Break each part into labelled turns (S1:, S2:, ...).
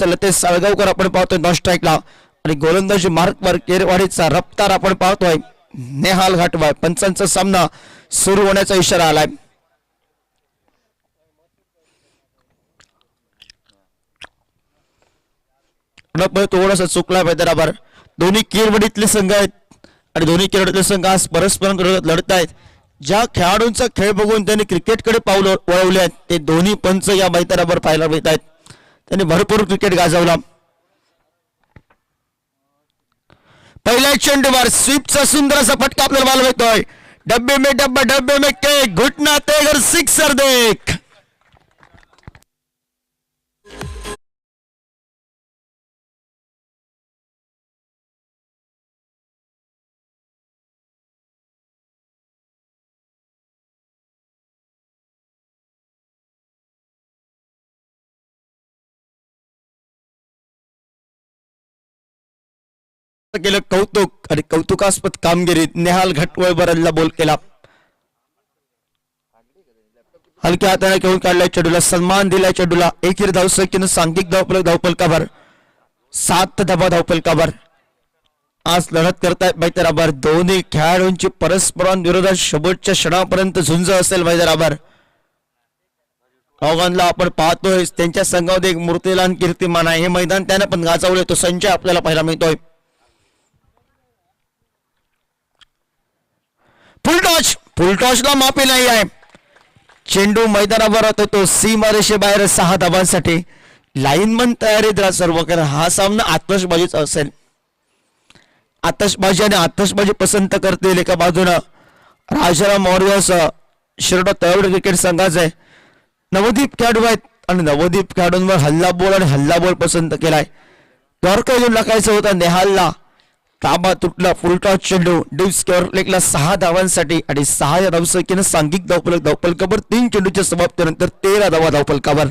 S1: लतेश साळगावकर आपण पाहतोय नॉन स्ट्राईकला आणि गोलंदाजी मार्कवर केरवाडीचा रफ्तार आपण पाहतोय नेहाल घाटवाळ. पंचांचा सामना सुरू होण्याचा इशारा आलाय. थोडासा चुकला मैदानावर. दोन्ही केरवडीतले संघ आहेत आणि दोन्ही केरवडीतले संघ आज परस्पर लढत आहेत. ज्या खेळाडूंचा खेळ बघून त्यांनी क्रिकेटकडे पाऊल वळवले आहेत ते दोन्ही पंच या मैदानावर पाहायला मिळत आहेत. त्यांनी भरपूर क्रिकेट गाजवला. पहिल्या चेंडूवर स्वीपचा सुंदर असा फटका आपल्याला बॉल मिळतोय. डब्बे में डब्बा डब्बे में केक घुटना तेगर सिक्सर देख. केलं कौतुक आणि कौतुकास्पद कामगिरी नेहाल घाटवळ यांना बोल केला. हलक्या हाताने घेऊन काढलाय चेंडूला, सन्मान दिलाय चेंडूला. एकेरी धावसंख्येनं सांघिक धावफलकावर 7 धावा धावफलकावर आज लढत करतायत मैदानावर. दोन्ही खेळाडूंची परस्परांविरोधात शेवटच्या क्षणापर्यंत झुंज असेल मैदानावर. आव्हानला आपण पाहतोय त्यांच्या संघामध्ये एक मूर्तिलान कीर्तिमान आहे. हे मैदान त्याने पण गाजवले तो संजय आपल्याला पाहायला मिळतोय. फुलटॉसला माफी नाही आहे. चेंडू मैदानावर होतो तो सीमा रेषेबाहेर 6 धावांसाठी. लाईनमन तयारीत राहा सर्व, कारण हा सामना आतषबाजीचा असेल. आतषबाजी आणि आतषबाजी पसंत करतील. एका बाजूनं राजाराम वॉरियर्स शिरोडा तळवडे क्रिकेट संघाचे नवदीप खेळाडू आहेत आणि नवदीप खेळाडूंवर हल्लाबोल आणि हल्लाबोल पसंत केलाय. टॉर्क घेऊन टाकायचं होतं नेहालला. ताबा तुटला. फुलटॉस चेंडू डीप स्क्वेअर लेगला 6 धावांसाठी आणि 6 या धावसंख्येनं सांघिक धावफलकावर 3 चेंडूच्या समाप्तीनंतर 13 धावा धावफलकावर.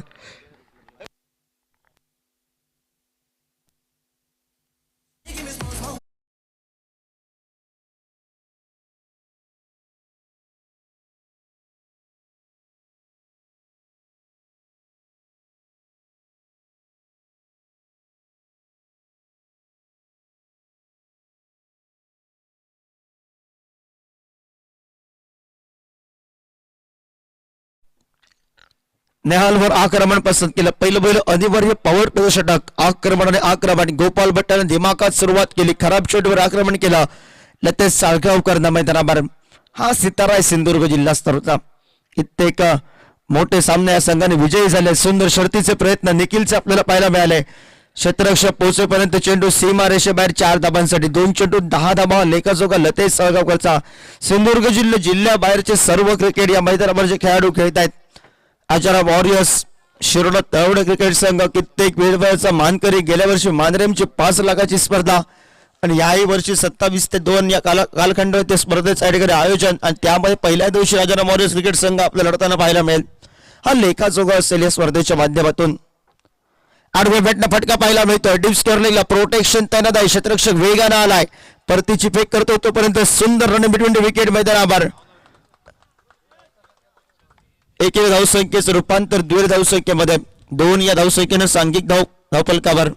S1: नेहालवर आक्रमण पसंत केलं. पहिलं अनिवार्य पॉवर प्ले षटक. आक्रमण आणि आक्रमण. गोपाल भट्टाने दिमाखात सुरुवात केली. खराब चेंडूवर आक्रमण केलं लतेश साळगावकर मैदानावर. हा सितारा आहे सिंधुदुर्ग जिल्हा स्तराचा. कित्येक मोठे सामने या संघाने विजयी झाले. सुंदर शर्तीचे प्रयत्न निखिलचे आपल्याला पाहायला मिळाले. क्षेत्ररक्षक पोहोचेपर्यंत चेंडू सीमा रेषेबाहेर 4 धाबांसाठी. 2 चेंडू 10 धाबा लेखाजोगा लतेश साळगावकरचा. सिंधुदुर्ग जिल्ह्याबाहेरचे सर्व क्रिकेट या मैदानावर जे खेळाडू खेळत आहेत. राजाराम वॉरियर्स शिरोडा तळवडे क्रिकेट संघ कित्येक वेळचा मानकरी. गेल्या वर्षी मांजरेमची 5 लाखाची स्पर्धा आणि याही वर्षी 27 ते 2 या कालखंड ते स्पर्धेचं आयोजन आणि त्यामध्ये पहिल्या दिवशी राजाराम वॉरियर्स क्रिकेट संघ आपल्याला लढताना पाहायला मिळेल. हा लेखाजोगा असेल या स्पर्धेच्या माध्यमातून. आडवे बॅटनं फटका पाहायला मिळतोय. डीप स्क्वेअर लेगला प्रोटेक्शन तैनात आहे. क्षेत्ररक्षक वेगानं आलाय. परतीची फेक करतो तोपर्यंत सुंदर रन बिटवीन विकेट मैदानावर. एकेरी धावसंख्येचं रूपांतर द्वितीय धावसंख्येमध्ये. 2 या धावसंख्येनं सांघिक धावफलकावर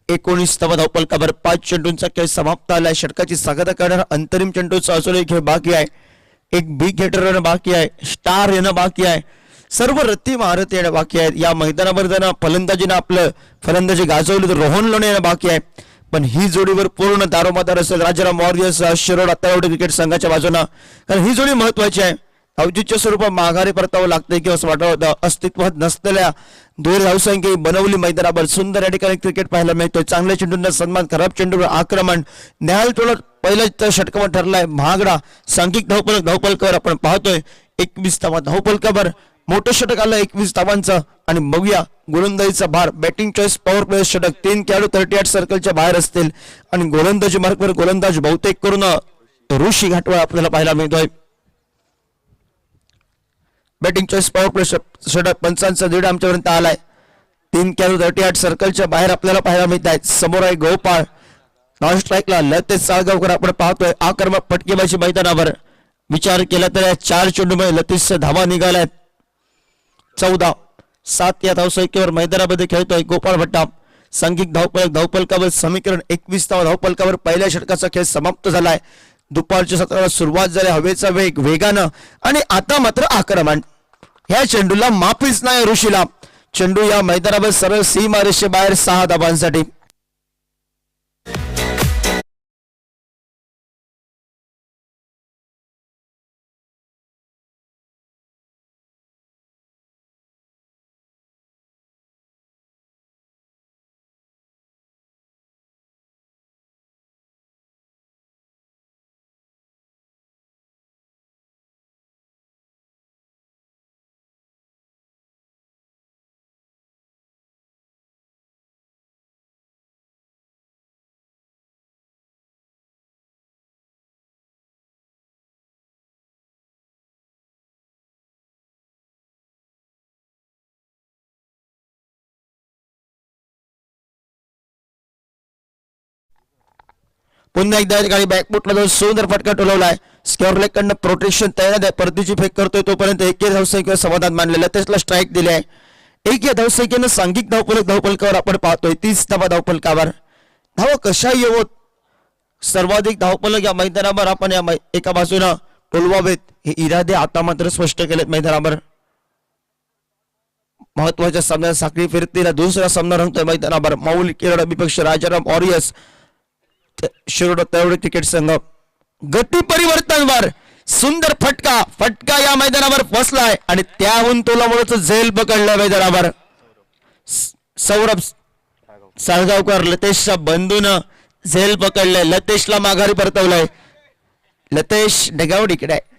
S1: 19 धावा धावफलकावर. 5 चेंडूंचा खेळ समाप्त आलाय. षटकाची सांगता करणारा अंतरिम चेंडूचा अजूनही खेळ बाकी आहे. एक बिग हिटर येणं बाकी आहे. स्टार येणं बाकी आहे. सर्व रत्ती महारथी येणं बाकी आहेत. या मैदानावर जर फलंदाजीनं आपलं फलंदाजी गाजवली तर रोहन लोणे येणं बाकी आहे. पण ही जोडीवर पूर्ण दारोमदार असेल राजाराम वॉरियर्स शिरोडा तळवडे क्रिकेट संघाच्या बाजूनं, कारण ही जोडी महत्वाची आहे. अवजीच्या स्वरूपात माघारी परतावं लागते किंवा असं वाटतं अस्तित्वात नसलेल्या दूर धावसंख्या बनवली मैदानावर. सुंदर या ठिकाणी क्रिकेट पाहायला मिळतोय. चांगल्या चेंडूंना सन्मान. खराब चेंडूवर आक्रमण. न्याहाल टोळा पहिल्या षटकावर ठरलाय. महागडा सांघिक धावफलकावर आपण पाहतोय 21 धावा धावफलकावर. मोठं षटक आलं 21 धावांचं. आणि बघूया गोलंदाजीचा भार. बॅटिंग चॉईस पॉवर प्ले षटक. 3 खेळाडू 38 सर्कलच्या बाहेर असतील आणि गोलंदाजी मार्कवर गोलंदाज बहुतेक करून ऋषी घाटवळ आपल्याला पाहायला मिळतोय. बॅटिंग चॉईस पॉवर प्ले षटक. पंचांचा दीड आमच्यापर्यंत आलाय. 3 खेळाडू 38 सर्कलच्या बाहेर आपल्याला पाहायला मिळत आहेत. समोर आहे गोपाळ. नॉन स्ट्राईकला लतेश साळगावकर आपण पाहतोय. आक्रमक फटकेबाजी मैदानावर. विचार केला तर या 4 चेंडूमध्ये लतेश धावा निघाल्यात 14. 7 या धावसंख्येवर मैदानामध्ये खेळतोय गोपाळ भट्टा. सांघिक धावफलकावर समीकरण 21 धावफलकावर पहिल्या षटकाचा खेळ समाप्त झालाय. दुपारच्या सत्राला सुरुवात झाली हवेचा वेग वेगानं आणि आता मात्र आक्रमण. ह्या चेंडूला माफीच नाही ऋषीला. चेंडू या मैदानावर सरळ सीमारेषे बाहेर 6 धावांसाठी. पुन्हा एकदा ठिकाणी बॅकफुटला जाऊन सुंदर फटका टोलवलाय. स्क्वेअर लेग कडनं प्रोटेक्शन तयार आहे. परतीची फेक करतोय तोपर्यंत 1 धावसंख्येवर समाधान मानलेलं त्याला स्ट्राईक दिले आहे. 1 या धावसंख्येनं सांघिक धावफलकावर आपण पाहतोय 30 धावफलकावर. धावा कशा येवोत सर्वाधिक धावफलक या मैदानावर आपण या एका बाजूनं टोलवावेत हे इरादे आता मात्र स्पष्ट केलेत मैदानावर. महत्वाच्या सामन्यात साखळी फिरतीला दुसरा सामना रंगतोय मैदानावर. माऊली केरळ विपक्ष राजाराम ऑरियस शिरोडा तळवडे क्रिकेट संघ. गती परिवर्तनवर सुंदर फटका या मैदानावर फसलाय आणि त्याहून तोलामुळेच झेल पकडलाय मैदानावर. सौरभ साळगावकर लतेशच्या बंधून झेल पकडलाय. लतेशला माघारी परतवलाय. लतेश डगावड इकडे आहे.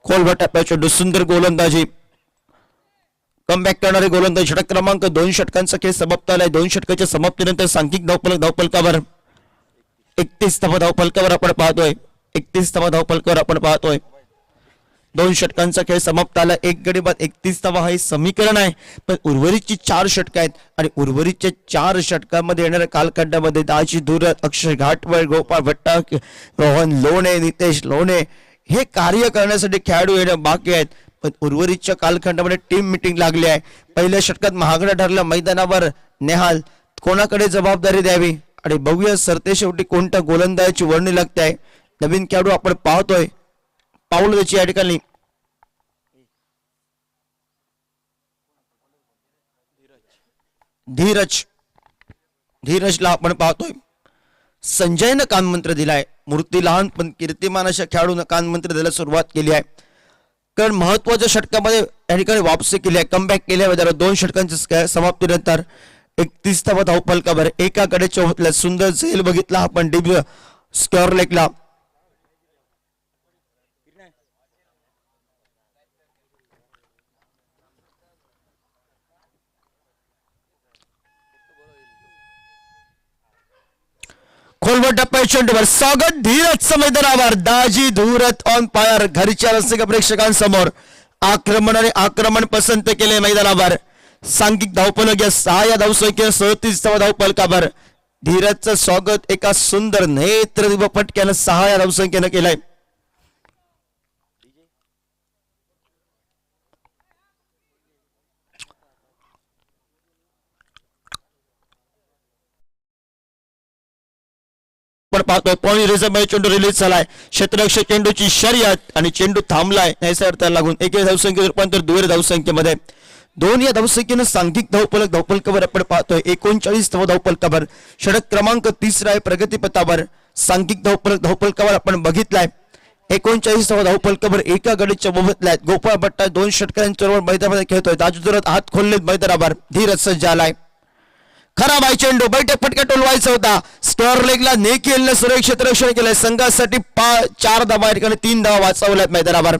S1: खोलवर टप्प्याच्या चेंडू सुंदर गोलंदाजी कमबॅक करणारे गोलंदाज. षटक क्रमांक 2 षटकांचा खेळ समाप्त झालाय. 2 षटकाच्या समाप्तीनंतर सांघिक धावफलकावर 31 धावफलकावर आपण पाहतोय. 31 धावफलकावर आपण पाहतोय. 2 षटकांचा खेळ समाप्त झाला. 1 गडी बाद 31 धावा हे समीकरण आहे. पण उर्वरितची 4 षटक आहेत आणि उर्वरितच्या 4 षटकांमध्ये येणाऱ्या कालखंडामध्ये दाजी धुरत, अक्षय घाटवळ, गोपाळ भट्टा, रोहन लोणे, नितेश लोणे हे कार्य करण्यासाठी खेळाडू येणं बाकी आहेत. पण उर्वरितच्या कालखंडामध्ये टीम मीटिंग लागली आहे. पहिल्या षटकात महागडा ठरल्या मैदानावर नेहाल कोणाकडे जबाबदारी द्यावी आणि बघूया सरते शेवटी कोणत्या गोलंदाजाची वर्णी लागते आहे. नवीन खेळाडू आपण पाहतोय पाऊल त्याची या ठिकाणी धीरजला आपण पाहतोय. संजयनं कानमंत्र दिलाय. मूर्ती लहान पण कीर्तिमान अशा खेळाडूनं कानमंत्र द्यायला सुरुवात केली आहे. कारण महत्वाच्या षटकामध्ये या ठिकाणी वापसी केली आहे. कमबॅक केली आहे. 2 षटकांच्या समाप्तीनंतर 31 धावफलकावर एकाकडे चौथल्या सुंदर झेल बघितला आपण. दिव्य स्क्वेअर लेगला खोलवर टप्प्या चेंडूवर स्वागत धीरज मैदानावर दाजी धुरत ऑन फायर घरच्या रसिक प्रेक्षकांसमोर आक्रमण पसंत केले मैदानावर सांघिक धावफलक या 6 या धावसंख्येने 37 धावफलकावर धीरजचं स्वागत एका सुंदर नेत्र फटक्यानं 6 या धावसंख्येनं केलंय. पण पाहतोय पॉइंट रिझर्व चेंडू रिलीज झालाय. क्षेत्ररक्षक चेंडूची शर्यत आणि चेंडू थांबलाय. त्याला लागून एक धावसंख्येत रूपांतर दुहेरी धावसंख्येमध्ये 2 या धावसंख्येनं सांघिक धावफलकावर आपण पाहतोय 39 धावफलकावर षटक क्रमांक 3 आहे प्रगतीपथावर. सांघिक धावफलकावर आपण बघितलाय 39 धावफलकावर एका गडीच्या मोबदल्यात गोपाळ भट्टा 2 षटकांच्या मैदानामध्ये खेळतोय. दाजूदरत हात खोललेत मैदानावर. धीरज सज्ज आलाय. खराब आहे चेंडू बैठक फटका टोलवायचा होता. स्क्वेअर लेगला नेकिलने सुरक्षित रक्षण केलंय. संघासाठी 4 धावा ठिकाणी 3 धावा वाचवल्यात मैदानावर.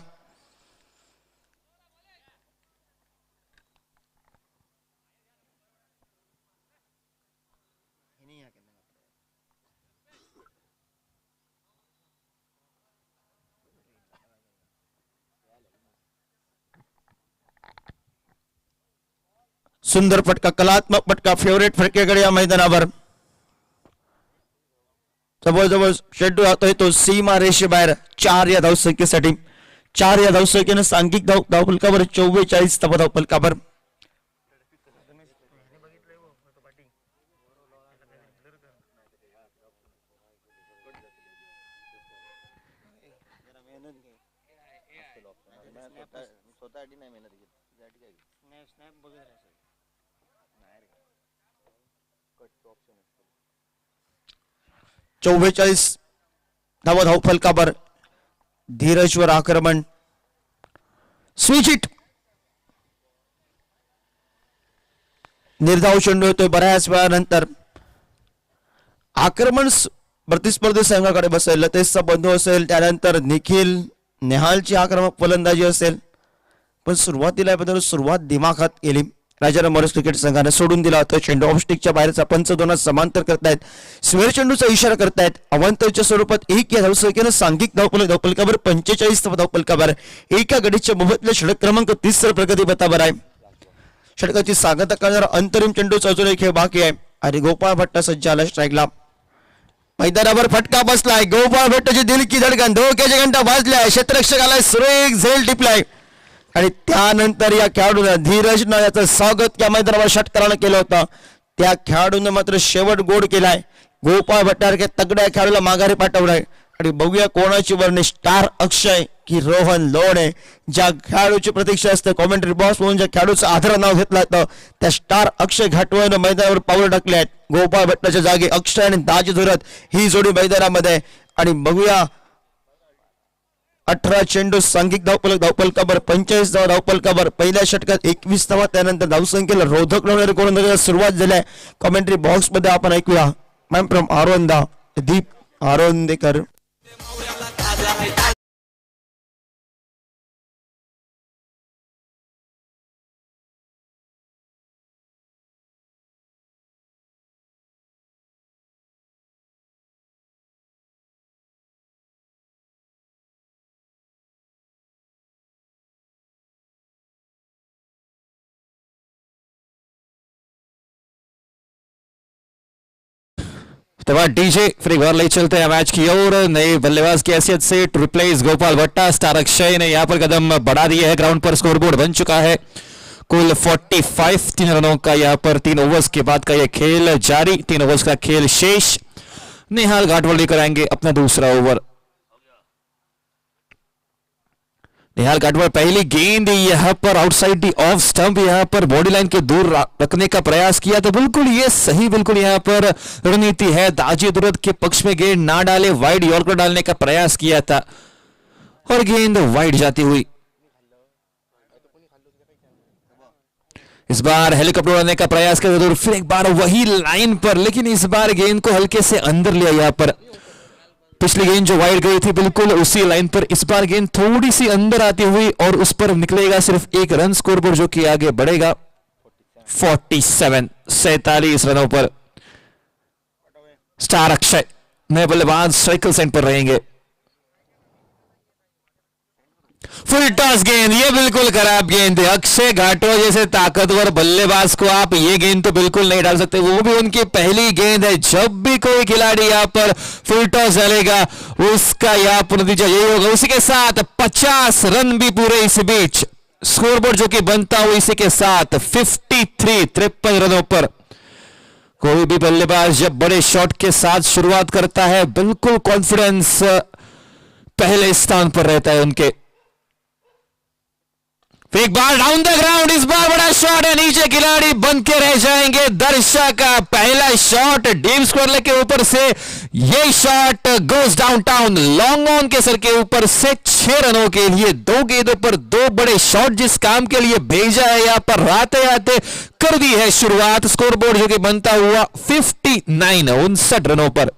S1: सुंदर फटका कलात्मक फटका फेवरेट फटकेकडे या मैदानावर. जवळजवळ चेंडू जातोय तो सीमा रेषेबाहेर 4 या धावसंख्येसाठी. 4 या धावसंख्येनं सांघिक धावफलकावर 44 धावफलकावर. चौवेचाळीस धावफलकावर धीरजवर आक्रमण. स्विच हिट निर्धाव चेंडू होतोय. बऱ्याच वेळानंतर आक्रमण प्रतिस्पर्धी संघाकडे बसेल. लतेशचा बंधू असेल त्यानंतर निखिल नेहालची आक्रमक फलंदाजी असेल. पण सुरुवातीला बदल सुरुवात दिमाखात केली. राजाराम मॉरिस क्रिकेट संघाने सोडून दिला होता चेंडू. ऑफस्टिकच्या बाहेरचा पंच दोनात समांतर करतायत. स्वेर चेंडूचा इशारा करतायत. अवांतरच्या स्वरूपात 1 या धावसंख्येनं सांघिक धावफलकावर 45 धावफलकावर एका गडीच्या मोबदल्यात षटक क्रमांक 30 प्रगतीपथावर आहे. षटकाची सांगता करणारा अंतरिम चेंडूचा अजून एक खेळ बाकी आहे आणि गोपाळ भट्टा सज्ज आला स्ट्राईकला. मैदानावर फटका बसलाय. गोपाळ भट्टाची दिल की धडकन धोक्याच्या घंटा वाजलाय. क्षेत्ररक्षकाला सुरेख झेल टिपलाय आणि त्यानंतर या खेळाडूनं धीरजनं याचं स्वागत या मैदानावर षटकारानं केलं होतं. त्या खेळाडूनं मात्र शेवट गोड केलाय. गोपाळ भट्टासारख्या तगड्या खेळाडूला माघारी पाठवलाय आणि बघूया कोणाची वर्णी स्टार अक्षय की रोहन लोणे. ज्या खेळाडूची प्रतीक्षा असते कॉमेंट्री बॉक्स म्हणून ज्या खेळाडूचं आधार नाव घेतलं जातं त्या स्टार अक्षय घाटवळनं मैदानावर पाऊल टाकले आहेत. गोपाळ भट्टाच्या जागी अक्षय आणि दाजी धुरत ही जोडी मैदानामध्ये. आणि बघूया 18 चेंडू सांघिक धावफलकावर 45 धावफलकावर. पहिल्या षटकात 21 धावा. त्यानंतर धावसंख्येला रोधक लावणारे गोलंदाजाला सुरुवात झाली आहे. कॉमेंट्री बॉक्स मध्ये आपण ऐकूया मॅम फ्रॉम आरोंदा दीप आरोंदेकर.
S2: तो बाद डीजे फिर एक बार ले चलते हैं मैच की ओर. नए बल्लेबाज की हैसियत से टू रिप्लेस गोपाल भट्टा स्टार अक्षय ने यहाँ पर कदम बढ़ा दिए है. ग्राउंड पर स्कोरबोर्ड बन चुका है. कुल 45 3 रनों का यहाँ पर 3 ओवर्स के बाद का यह खेल जारी. 3 ओवर्स का खेल शेष. नेहाल घाटवल लेकर आएंगे अपना दूसरा ओवर. निहाल गाटवर पहली गेंद यहाँ पर आउटसाइड दी ऑफ स्टंप यहाँ पर बॉडी लाइन के दूर रखने का प्रयास किया तो बिल्कुल ये सही बिल्कुल यहाँ पर रणनीति है. दाजी दुरत के पक्ष में गेंद ना डाले वाइड यॉर्कर डालने का प्रयास किया था और गेंद वाइड जाती हुई. इस बार हेलीकॉप्टर उड़ाने का प्रयास कर जरूर फिर एक बार वही लाइन पर लेकिन इस बार गेंद को हल्के से अंदर लिया यहाँ पर. पिछली गेंद जो वाइड गई थी बिल्कुल उसी लाइन पर इस बार गेंद थोड़ी सी अंदर आती हुई और उस पर निकलेगा सिर्फ एक रन स्कोरबोर्ड जो कि आगे बढ़ेगा 47 रनों पर। स्टार अक्षय नए बल्लेबाज साइकिल सेंट पर रहेंगे। फुल टॉस गेंद, ये बिल्कुल खराब गेंद है। अक्षय घाटवा जैसे ताकतवर बल्लेबाज को आप ये गेंद तो बिल्कुल नहीं डाल सकते, वो भी उनकी पहली गेंद है। जब भी कोई खिलाड़ी यहां पर फुल टॉस डालेगा उसका यहां पर नतीजा यही होगा। उसी के साथ 50 रन भी पूरे इस बीच स्कोरबोर्ड जो कि बनता हुआ इसी के साथ 53 रनों पर। कोई भी बल्लेबाज जब बड़े शॉट के साथ शुरुआत करता है बिल्कुल कॉन्फिडेंस पहले स्थान पर रहता है उनके। एक बार डाउन द ग्राउंड, इस बार बड़ा शॉट है, नीचे खिलाड़ी बन के रह जाएंगे। दर्शक का पहला शॉट डीप स्क्वायर के ऊपर से, ये shot goes down town long on के सर के ऊपर से 6 रनों के लिए। 2 गेंदों पर 2 बड़े शॉट जिस काम के लिए भेजा है यहां पर आते आते कर दी है शुरुआत। स्कोरबोर्ड जो कि बनता हुआ 59 रनों पर।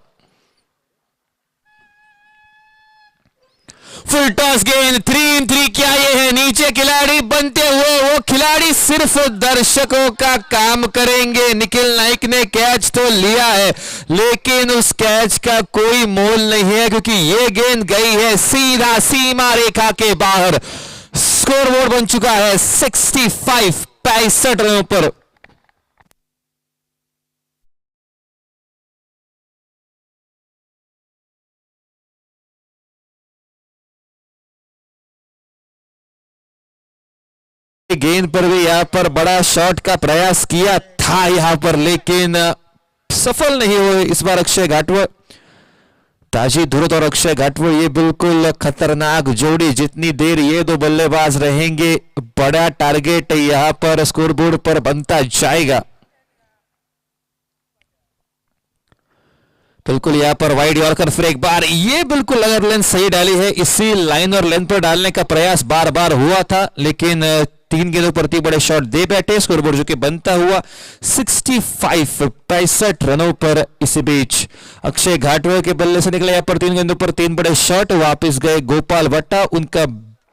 S2: फुल टॉस गेंद 3-3, क्या ये है? नीचे खिलाड़ी बनते हुए वो खिलाड़ी सिर्फ दर्शकों का काम करेंगे। निखिल नाइक ने कैच तो लिया है लेकिन उस कैच का कोई मोल नहीं है क्योंकि ये गेंद गई है सीधा सीमा रेखा के बाहर। स्कोरबोर्ड बन चुका है 65 रनों पर। गेंद पर भी यहां पर बड़ा शॉट का प्रयास किया था यहां पर लेकिन सफल नहीं हुए इस बार अक्षय घाटवड़। ताजी धुरत और अक्षय घाटवड़ ये बिल्कुल खतरनाक जोड़ी। जितनी देर ये 2 बल्लेबाज रहेंगे बड़ा टारगेट यहां पर स्कोरबोर्ड पर बनता जाएगा। बिल्कुल यहां पर वाइड यॉर्कर, फिर एक बार ये बिल्कुल अगर लेंथ सही डाली है, इसी लाइन और लेंथ पर डालने का प्रयास बार बार हुआ था लेकिन 3 गेंदों पर 3 बड़े शॉट दे बैठे। स्कोरबोर्ड जो कि बनता हुआ 65 रनों पर। इस बीच अक्षय घाटवा के बल्ले से निकले यहां पर 3 गेंदों पर 3 बड़े शॉट, वापस गए गोपाल भट्टा, उनका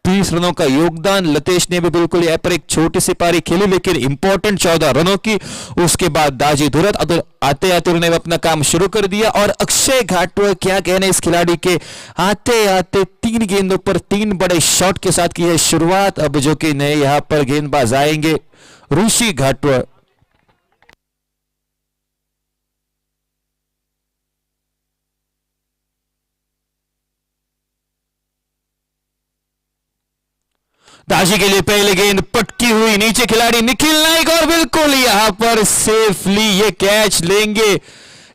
S2: 20 रनों का योगदान। लतेश ने भी बिल्कुल यहां पर एक छोटी सी पारी खेली लेकिन इंपॉर्टेंट 14 रनों की। उसके बाद दाजी धुरत आते आते उन्होंने अपना काम शुरू कर दिया और अक्षय घाटवा क्या कहने इस खिलाड़ी के, आते आते 3 गेंदों पर 3 बड़े शॉट के साथ की है शुरुआत। अब जो कि नए यहां पर गेंदबाज आएंगे ऋषि घाटवा। दाजी के लिए पहले गेंद पटकी हुई, नीचे खिलाड़ी निखिल नाइक और बिल्कुल यहां पर सेफली ये कैच लेंगे।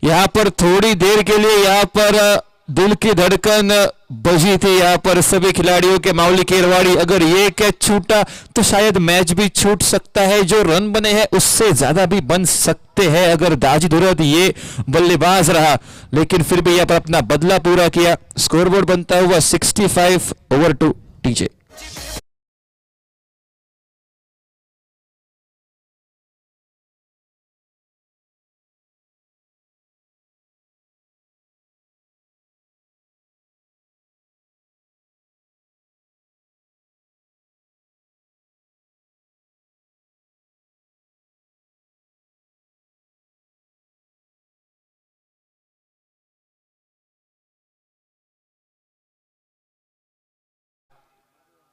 S2: यहां पर थोड़ी देर के लिए यहां पर दिल की धड़कन बजी थी यहां पर सभी खिलाड़ियों के। माउली केरवाड़ी अगर ये कैच छूटा तो शायद मैच भी छूट सकता है। जो रन बने हैं उससे ज्यादा भी बन सकते हैं अगर दाजी धुरत ये बल्लेबाज रहा, लेकिन फिर भी यहां पर अपना बदला पूरा किया। स्कोरबोर्ड बनता हुआ 65/2 टीजे।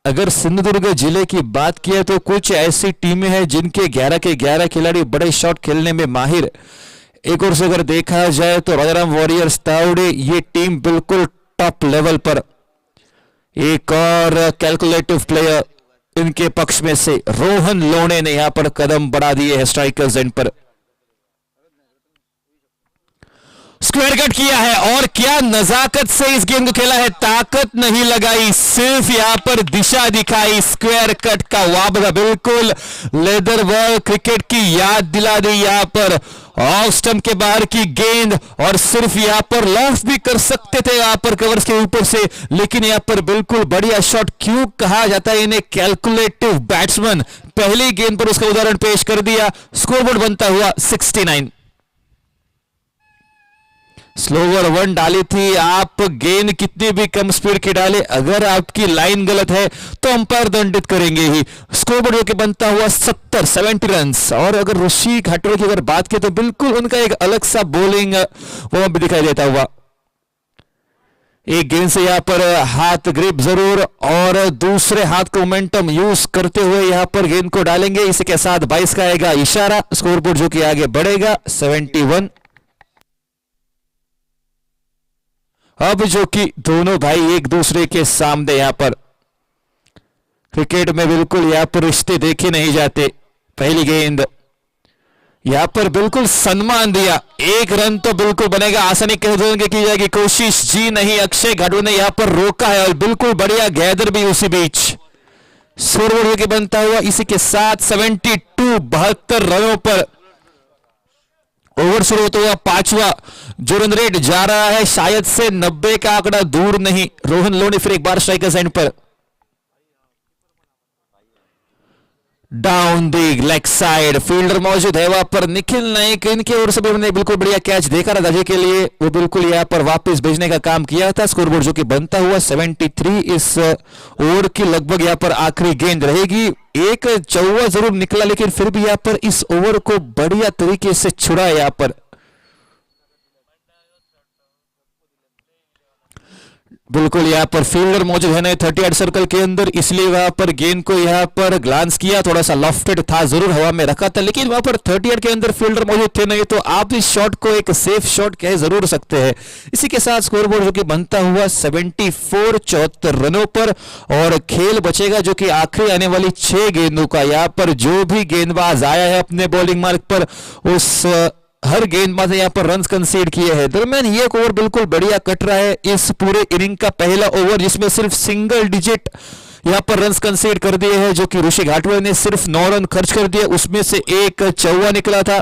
S2: अगर सिंधुदुर्ग जिले की बात किया तो कुछ ऐसी टीमें हैं जिनके 11 के 11 खिलाड़ी बड़े शॉट खेलने में माहिर। एक और से अगर देखा जाए तो राजाराम वॉरियर्स तावड़े ये टीम बिल्कुल टॉप लेवल पर। एक और कैलकुलेटिव प्लेयर इनके पक्ष में से रोहन लोणे ने यहां पर कदम बढ़ा दिए हैं स्ट्राइकर्स एंड पर। स्क्वायर कट किया है और क्या नजाकत से इस गेम को खेला है। ताकत नहीं लगाई, सिर्फ यहां पर दिशा दिखाई। स्क्वायर कट का वापस बिल्कुल लेदर बॉल क्रिकेट की याद दिला दी यहां पर। ऑफ स्टंप के बाहर की गेंद और सिर्फ यहां पर लॉफ भी कर सकते थे यहां पर कवर्स के ऊपर से, लेकिन यहां पर बिल्कुल बढ़िया शॉट। क्यों कहा जाता है इन्हें कैलकुलेटिव बैट्समैन। पहली गेंद पर उसका उदाहरण पेश कर दिया। स्कोरबोर्ड बनता हुआ 69। स्लोवर वन डाली थी। आप गेंद कितनी भी कम स्पीड की डाले, अगर आपकी लाइन गलत है तो अंपायर दंडित करेंगे ही। स्कोरबोर्ड जो कि बनता हुआ 70 रन। और अगर ऋषि घाटोल की अगर बात की तो बिल्कुल उनका एक अलग सा बॉलिंग वो भी दिखाई देता हुआ। एक गेंद से यहां पर हाथ ग्रिप जरूर और दूसरे हाथ को मोमेंटम यूज करते हुए यहां पर गेंद को डालेंगे। इसी के साथ 22 का आएगा इशारा। स्कोरबोर्ड जो कि आगे बढ़ेगा 71। अब जो कि दोनों भाई एक दूसरे के सामने यहां पर क्रिकेट में बिल्कुल यहां पर रिश्ते देखे नहीं जाते। पहली गेंद यहां पर बिल्कुल सम्मान दिया, 1 रन तो बिल्कुल बनेगा। आसानी कह देंगे की जाएगी कोशिश, जी नहीं। अक्षय घाटोल ने यहां पर रोका है और बिल्कुल बढ़िया गैदर भी उसी बीच। स्कोरबोर्ड के बनता हुआ इसी के साथ 72 रनों पर ओवर शुरू होता हुआ 5वां जो रन रेट जा रहा है शायद से 90 का आंकड़ा दूर नहीं। रोहन लोनी फिर एक बार स्ट्राइकर साइड पर down the leg side, fielder मौजूद है वहां पर निखिल नाइक। इनके ओर से भी बिल्कुल बढ़िया कैच देखा राजा के लिए, वो बिल्कुल यहां पर वापस भेजने का काम किया था। स्कोरबोर्ड जो कि बनता हुआ 73। इस ओवर की लगभग यहां पर आखिरी गेंद रहेगी। एक चौवा जरूर निकला लेकिन फिर भी यहां पर इस ओवर को बढ़िया तरीके से छुड़ा यहां पर। बिल्कुल यहां पर फील्डर मौजूद है ना 38 सर्कल के अंदर, इसलिए वहां पर गेंद को यहां पर ग्लांस किया। थोड़ा सा लॉफ्टेड था, जरूर हवा में रखा था, लेकिन वहां पर 38 के अंदर फील्डर मौजूद थे नहीं, तो आप इस शॉट को एक सेफ शॉट कह जरूर सकते हैं। इसी के साथ स्कोरबोर्ड जो कि बनता हुआ 74 74 रनों पर। और खेल बचेगा जो कि आखिरी आने वाली 6 गेंदों का। यहां पर जो भी गेंदबाज आया है अपने बॉलिंग मार्ग पर, उस हर गेंदबाज ने यहां पर रन्स कंसीड किए हैं। दरमियान ये ओवर बिल्कुल बढ़िया कट रहा है। इस पूरे इनिंग का पहला ओवर जिसमें सिर्फ सिंगल डिजिट यहां पर रन्स कंसीड कर दिए हैं, जो कि ऋषि घाटोल ने सिर्फ 9 रन खर्च कर दिए, उसमें से एक चौवा निकला था।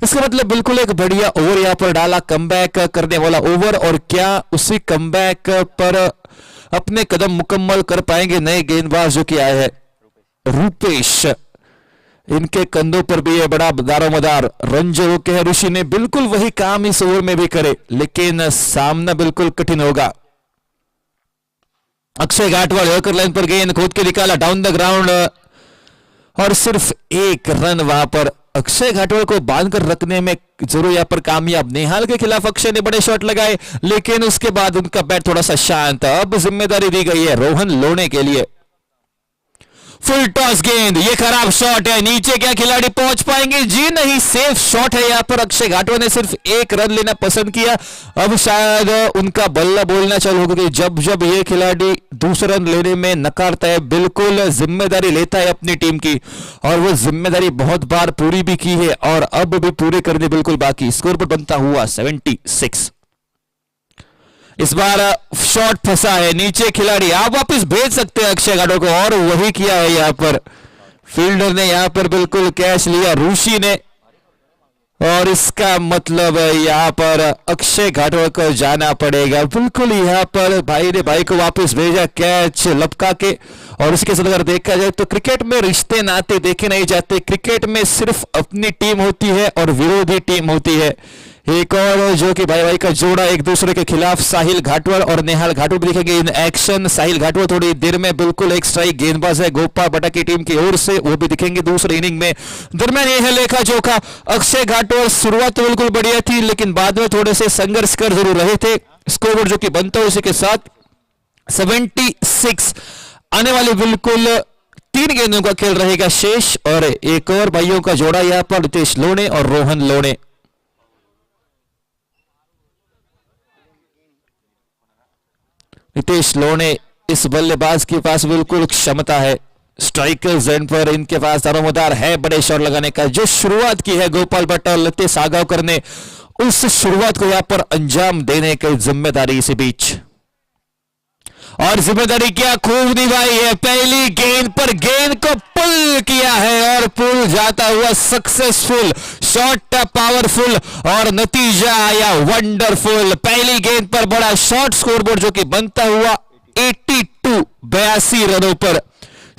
S2: इसका मतलब बिल्कुल एक बढ़िया ओवर यहां पर डाला, कमबैक करने वाला ओवर। और क्या उसी कमबैक पर अपने कदम मुकम्मल कर पाएंगे नए गेंदबाज जो कि आए हैं रूपेश। इनके कंधों पर भी ये बड़ा दारोमदार रन जो रोके है ऋषि ने, बिल्कुल वही काम इस ओवर में भी करे, लेकिन सामना बिल्कुल कठिन होगा। अक्षय घाटोल यॉर्कर लाइन पर गेंद खोद के निकाला डाउन द ग्राउंड और सिर्फ 1 रन वहां पर। अक्षय घाटोल को बांधकर रखने में जरूर यहां पर कामयाब। नेहाल के खिलाफ अक्षय ने बड़े शॉट लगाए, लेकिन उसके बाद उनका बैट थोड़ा सा शांत। अब जिम्मेदारी दी गई है रोहन लोने के लिए। फुल टॉस गेंद, ये खराब शॉट है, नीचे क्या खिलाड़ी पहुंच पाएंगे? जी नहीं, सेफ शॉट है। यहां पर अक्षय घाटोल ने सिर्फ 1 रन लेना पसंद किया। अब शायद उनका बल्ला बोलना चालू होगा कि जब जब ये खिलाड़ी दूसरा रन लेने में नकारता है, बिल्कुल जिम्मेदारी लेता है अपनी टीम की, और वो जिम्मेदारी बहुत बार पूरी भी की है और अब भी पूरी करनी बिल्कुल बाकी। स्कोर पर बनता हुआ 76। इस बार शॉट फंसा है, नीचे खिलाड़ी आप वापस भेज सकते हैं अक्षय घाटोल को, और वही किया है यहां पर। फील्डर ने यहां पर बिल्कुल कैच लिया ऋषि ने, और इसका मतलब यहां पर अक्षय घाटोल को जाना पड़ेगा। बिल्कुल यहां पर भाई ने भाई को वापस भेजा कैच लपका के। और इसके साथ अगर देखा जाए तो क्रिकेट में रिश्ते नाते देखे नहीं जाते, क्रिकेट में सिर्फ अपनी टीम होती है और विरोधी टीम होती है। एक और जो कि भाई भाई का जोड़ा एक दूसरे के खिलाफ, साहिल घाटोल और नेहाल घाटोल दिखेंगे इन एक्शन। साहिल घाटोल थोड़ी देर में बिल्कुल एक स्ट्राइक गेंदबाज है गोपाल बटा की टीम की ओर से, वो भी दिखेंगे दूसरे इनिंग में। दरमियान ये है लेखा जोखा। अक्षय घाटोल शुरुआत तो बिल्कुल बढ़िया थी, लेकिन बाद में थोड़े से संघर्ष कर जरूर रहे थे। स्कोरबोर्ड जो कि बनता है उसी के साथ 76। आने वाले बिल्कुल 3 गेंदों का खेल रहेगा शेष, और एक और भाइयों का जोड़ा यहां पर रितेश लोने और रोहन लोने। रितेश लोने इस बल्लेबाज के पास बिल्कुल क्षमता है, स्ट्राइकर जोन पर इनके पास दारोमदार है बड़े शॉट लगाने का। जो शुरुआत की है गोपाल भट्ट और लतेश आगावकर ने, उस शुरुआत को यहां पर अंजाम देने की जिम्मेदारी इसी बीच, और जिम्मेदारी क्या खूब निभाई है। पहली गेंद पर गेंद को पुल किया है और पुल जाता हुआ सक्सेसफुल, शॉट पावरफुल और नतीजा आया वंडरफुल। पहली गेंद पर बड़ा शॉट, स्कोरबोर्ड जो कि बनता हुआ 82 82 रनों पर।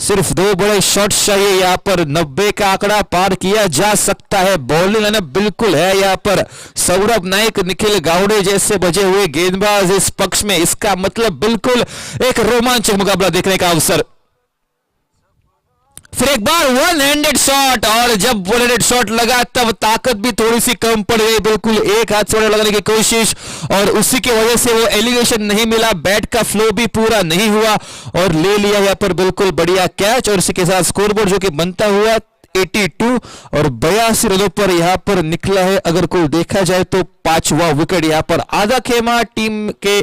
S2: सिर्फ 2 बड़े शॉट्स चाहिए यहाँ पर 90 का आंकड़ा पार किया जा सकता है। बॉलिंग लाइनअप बिल्कुल है यहाँ पर। सौरभ नाइक, निखिल गावड़े जैसे बजे हुए गेंदबाज इस पक्ष में, इसका मतलब बिल्कुल एक रोमांचक मुकाबला देखने का अवसर। फिर एक बार वन हैंडेड शॉट, और जब वन हैंडेड शॉट लगा तब ताकत भी थोड़ी सी कम पड़ गई, बिल्कुल एक हाथ से लगाने की कोशिश, और उसी की वजह से वो एलिवेशन नहीं मिला, बैट का फ्लो भी पूरा नहीं हुआ, और ले लिया यहाँ पर बिल्कुल बढ़िया कैच। और इसी के साथ स्कोरबोर्ड जो कि बनता हुआ 82 और 82 रनों पर यहां पर निकला है। अगर कोई देखा जाए तो 5वां विकेट यहां पर। आधा खेमा टीम के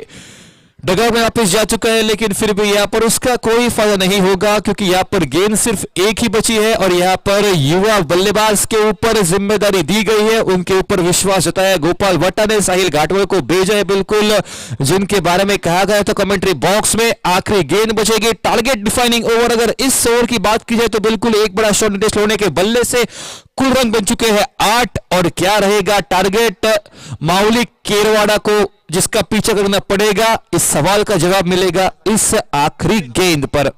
S2: डगआउट में वापस जा चुका है, लेकिन फिर भी यहां पर उसका कोई फायदा नहीं होगा, क्योंकि यहां पर गेंद सिर्फ एक ही बची है, और यहां पर युवा बल्लेबाज के ऊपर जिम्मेदारी दी गई है। उनके ऊपर विश्वास जताया गोपाल भट्टा ने। साहिल घाटवल को भेजा है बिल्कुल, जिनके बारे में कहा गया था कमेंट्री बॉक्स में। आखिरी गेंद बचेगी, टारगेट डिफाइनिंग ओवर। अगर इस ओवर की बात की जाए तो बिल्कुल एक बड़ा शॉट निर्देश होने के बल्ले से कुल रन बन चुके हैं 8, और क्या रहेगा टारगेट माउली केरवाड़ा को, जिसका पीछा करना पड़ेगा। इस सवाल का जवाब मिलेगा इस आखिरी गेंद पर।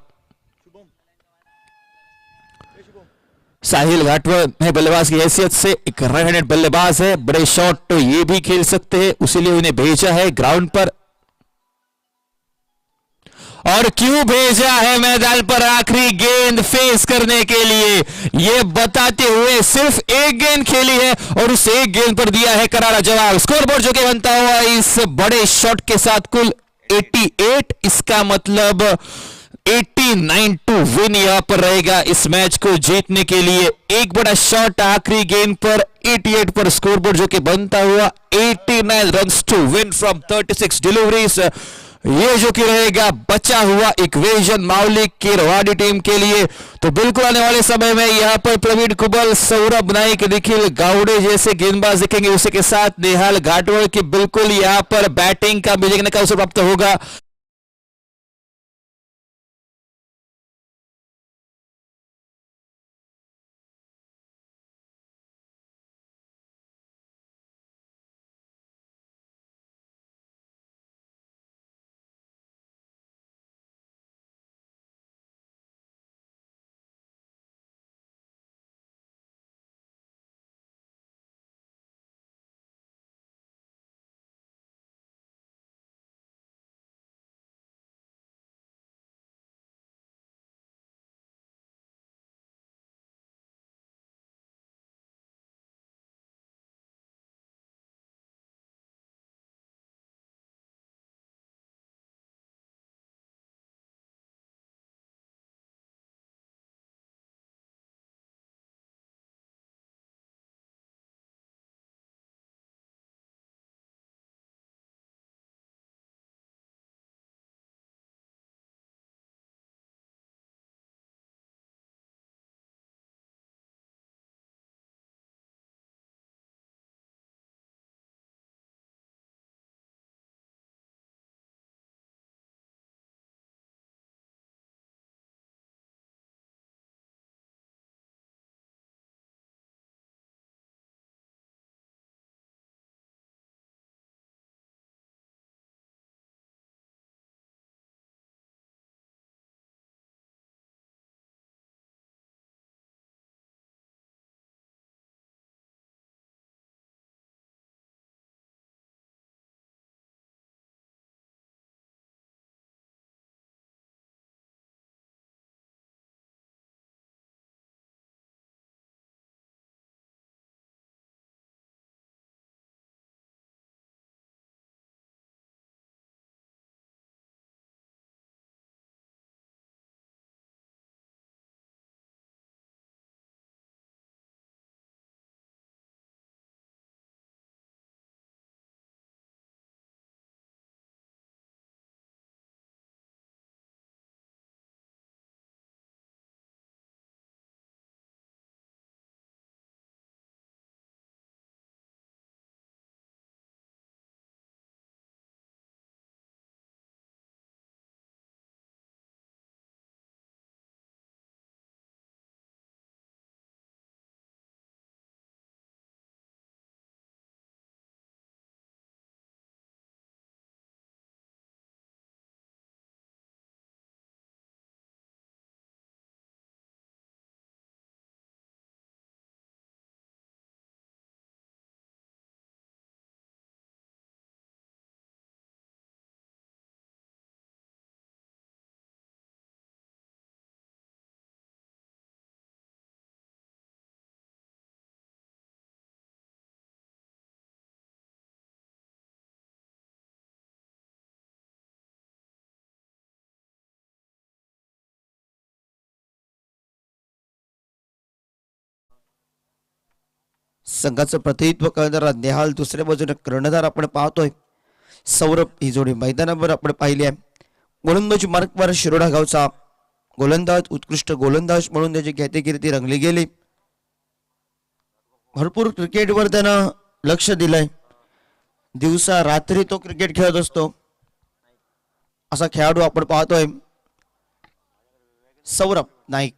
S2: साहिल घाटवल है बल्लेबाज की हैसियत से एक राइट हैंडेड बल्लेबाज है, बड़े शॉट तो ये भी खेल सकते हैं, उसीलिए उन्हें भेजा है ग्राउंड पर। और क्यों भेजा है मैदान पर आखिरी गेंद फेस करने के लिए, यह बताते हुए सिर्फ एक गेंद खेली है और उस एक गेंद पर दिया है करारा जवाब। स्कोरबोर्ड जो कि बनता हुआ इस बड़े शॉट के साथ कुल 88, इसका मतलब 89 टू विन यहां पर रहेगा इस मैच को जीतने के लिए। एक बड़ा शॉट आखिरी गेंद पर 88 पर, स्कोरबोर्ड जो कि बनता हुआ 89 runs to win from 36 deliveries. ये जो कि रहेगा बचा हुआ इक्वेशन माउलिक की रवाडी टीम के लिए। तो बिल्कुल आने वाले समय में यहां पर प्रवीण कुबल, सौरभ नाइक, निखिल गावड़े जैसे गेंदबाज दिखेंगे, उसी के साथ नेहाल घाटवल की बिल्कुल यहां पर बैटिंग का भी देखने का अवसर प्राप्त होगा।
S1: संघाचं प्रतिनिधित्व करणारा नेहाल, दुसऱ्या बाजूने कर्णधार आपण पाहतोय सौरभ. ही जोडी मैदानावर आपण पाहिली आहे. गोलंदाजी मार्कवर शिरोडा गावचा गोलंदाज, उत्कृष्ट गोलंदाज म्हणून त्याची ख्यातिकीर्ती रंगली गेली. भरपूर क्रिकेटवर त्यानं लक्ष दिलंय. दिवसा रात्री तो क्रिकेट खेळत असतो असा खेळाडू आपण पाहतोय सौरभ नाईक.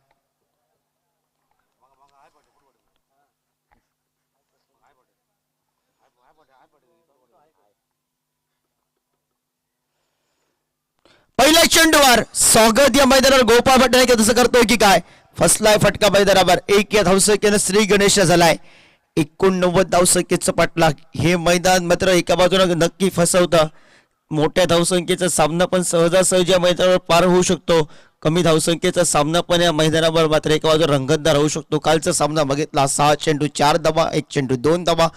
S1: पहिला चेंडूवर स्वागत या मैदानावर गोपाळ भट्टाने तसं करतोय की काय. फसलाय फटका मैदानावर. एक या धावसंख्येनं श्री गणेश झालाय. 89 धावसंख्येचं पाठलाग. हे मैदान मात्र एका बाजूला नक्की फसवतं. मोठ्या धावसंख्येचा सामना पण सहजासहजी या मैदानावर पार होऊ शकतो. कमी धावसंख्येचा सामना पण या मैदानावर मात्र एका बाजूला रंगतदार होऊ शकतो. कालचा सामना बघितला 6 चेंडू 4 धावा, 1 चेंडू 2 धावा.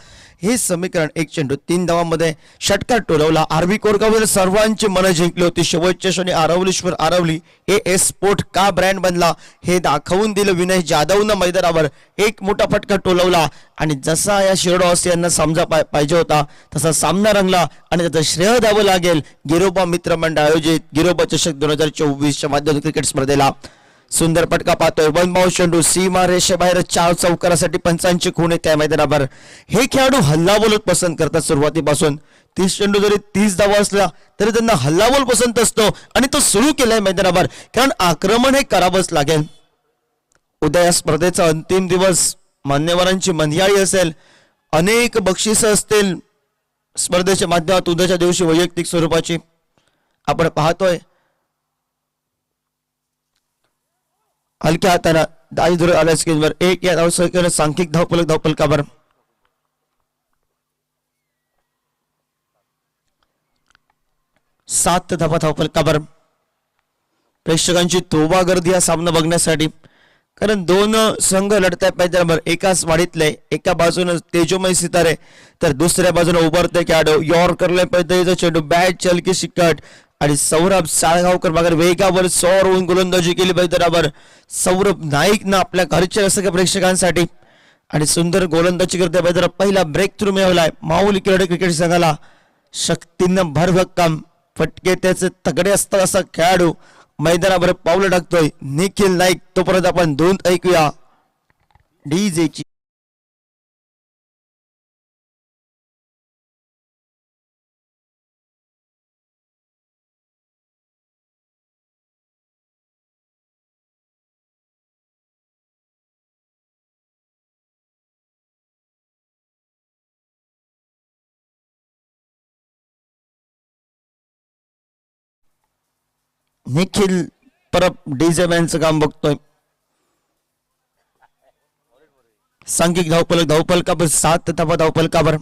S1: हे समीकरण 1 चेंडू 3 धावांमध्ये षटकार टोलवला. आरबी कोरगावने सर्वांची मनं जिंकली होती. शेवटच्या क्षणी आरवलीश्वर आरवली एस स्पोर्ट का ब्रँड बनला हे दाखवून दिलं विनय जाधवनं मैदानावर. एक मोठा फटका टोलवला आणि जसा या शिरोडवासियांना समजा पाहिजे होता तसा सामना रंगला आणि त्याचं श्रेय द्यावं लागेल गिरोबा मित्र मंडळ आयोजित गिरोबा चषक 2024 च्या माध्यमातून क्रिकेट स्पर्धेला. सुंदर फटका पाहतोय. वनबाऊ चेंडू सीमा रेषेबाहेर 4 चौकारासाठी पंचांची खूण आहे त्या मैदानावर. हे खेळाडू हल्लाबोल पसंत करतात सुरुवातीपासून. 30 चेंडू जरी 30 धावा असला तरी त्यांना हल्लाबोल पसंत असतो आणि तो सुरू केलाय मैदानावर, कारण आक्रमण हे करावंच लागेल. उद्या या स्पर्धेचा अंतिम दिवस. मान्यवरांची मनयाळी असेल, अनेक बक्षिसं असतील स्पर्धेच्या माध्यमातून. उद्याच्या दिवशी वैयक्तिक स्वरूपाची आपण पाहतोय. हलक्या हाताने दाई दूर आल्या स्क्रीनवर. एक या धावसंख्येनं सांख्यिक धावफलकावर 7 धावा धावफलकावर. प्रेक्षकांची तोबा गर्दी हा सामना बघण्यासाठी, कारण 2 संघ लढताय मैदानावर. एकाच वाढीतले, एका बाजूने तेजोमय सितारे तर दुसऱ्या बाजूने उभारते खेळाडू. यॉर्करला पद्धतीचा चेंडू, बॅट चलकी शिकट आणि सौरभ साळगावकर मागे वेगावर सौर होऊन गोलंदाजी केली मैदानावर. सौरभ नाईकनं आपल्या घरच्या रसिक प्रेक्षकांसाठी आणि सुंदर गोलंदाजी करते मैदानावर पहिला ब्रेक थ्रू मिळवलाय. माऊली क्रिकेट संघाला शक्तीनं भरभक्कम फटके त्याचे तगडे असतात असा खेळाडू मैदानावर पावलं टाकतोय निखिल नाईक. तोपर्यंत आपण 2 ऐकूया डीजे ची. निखिल परब डीजे बँडचं काम बघतोय. सांघिक धावफलकावर 7 धावा धावफलकावर.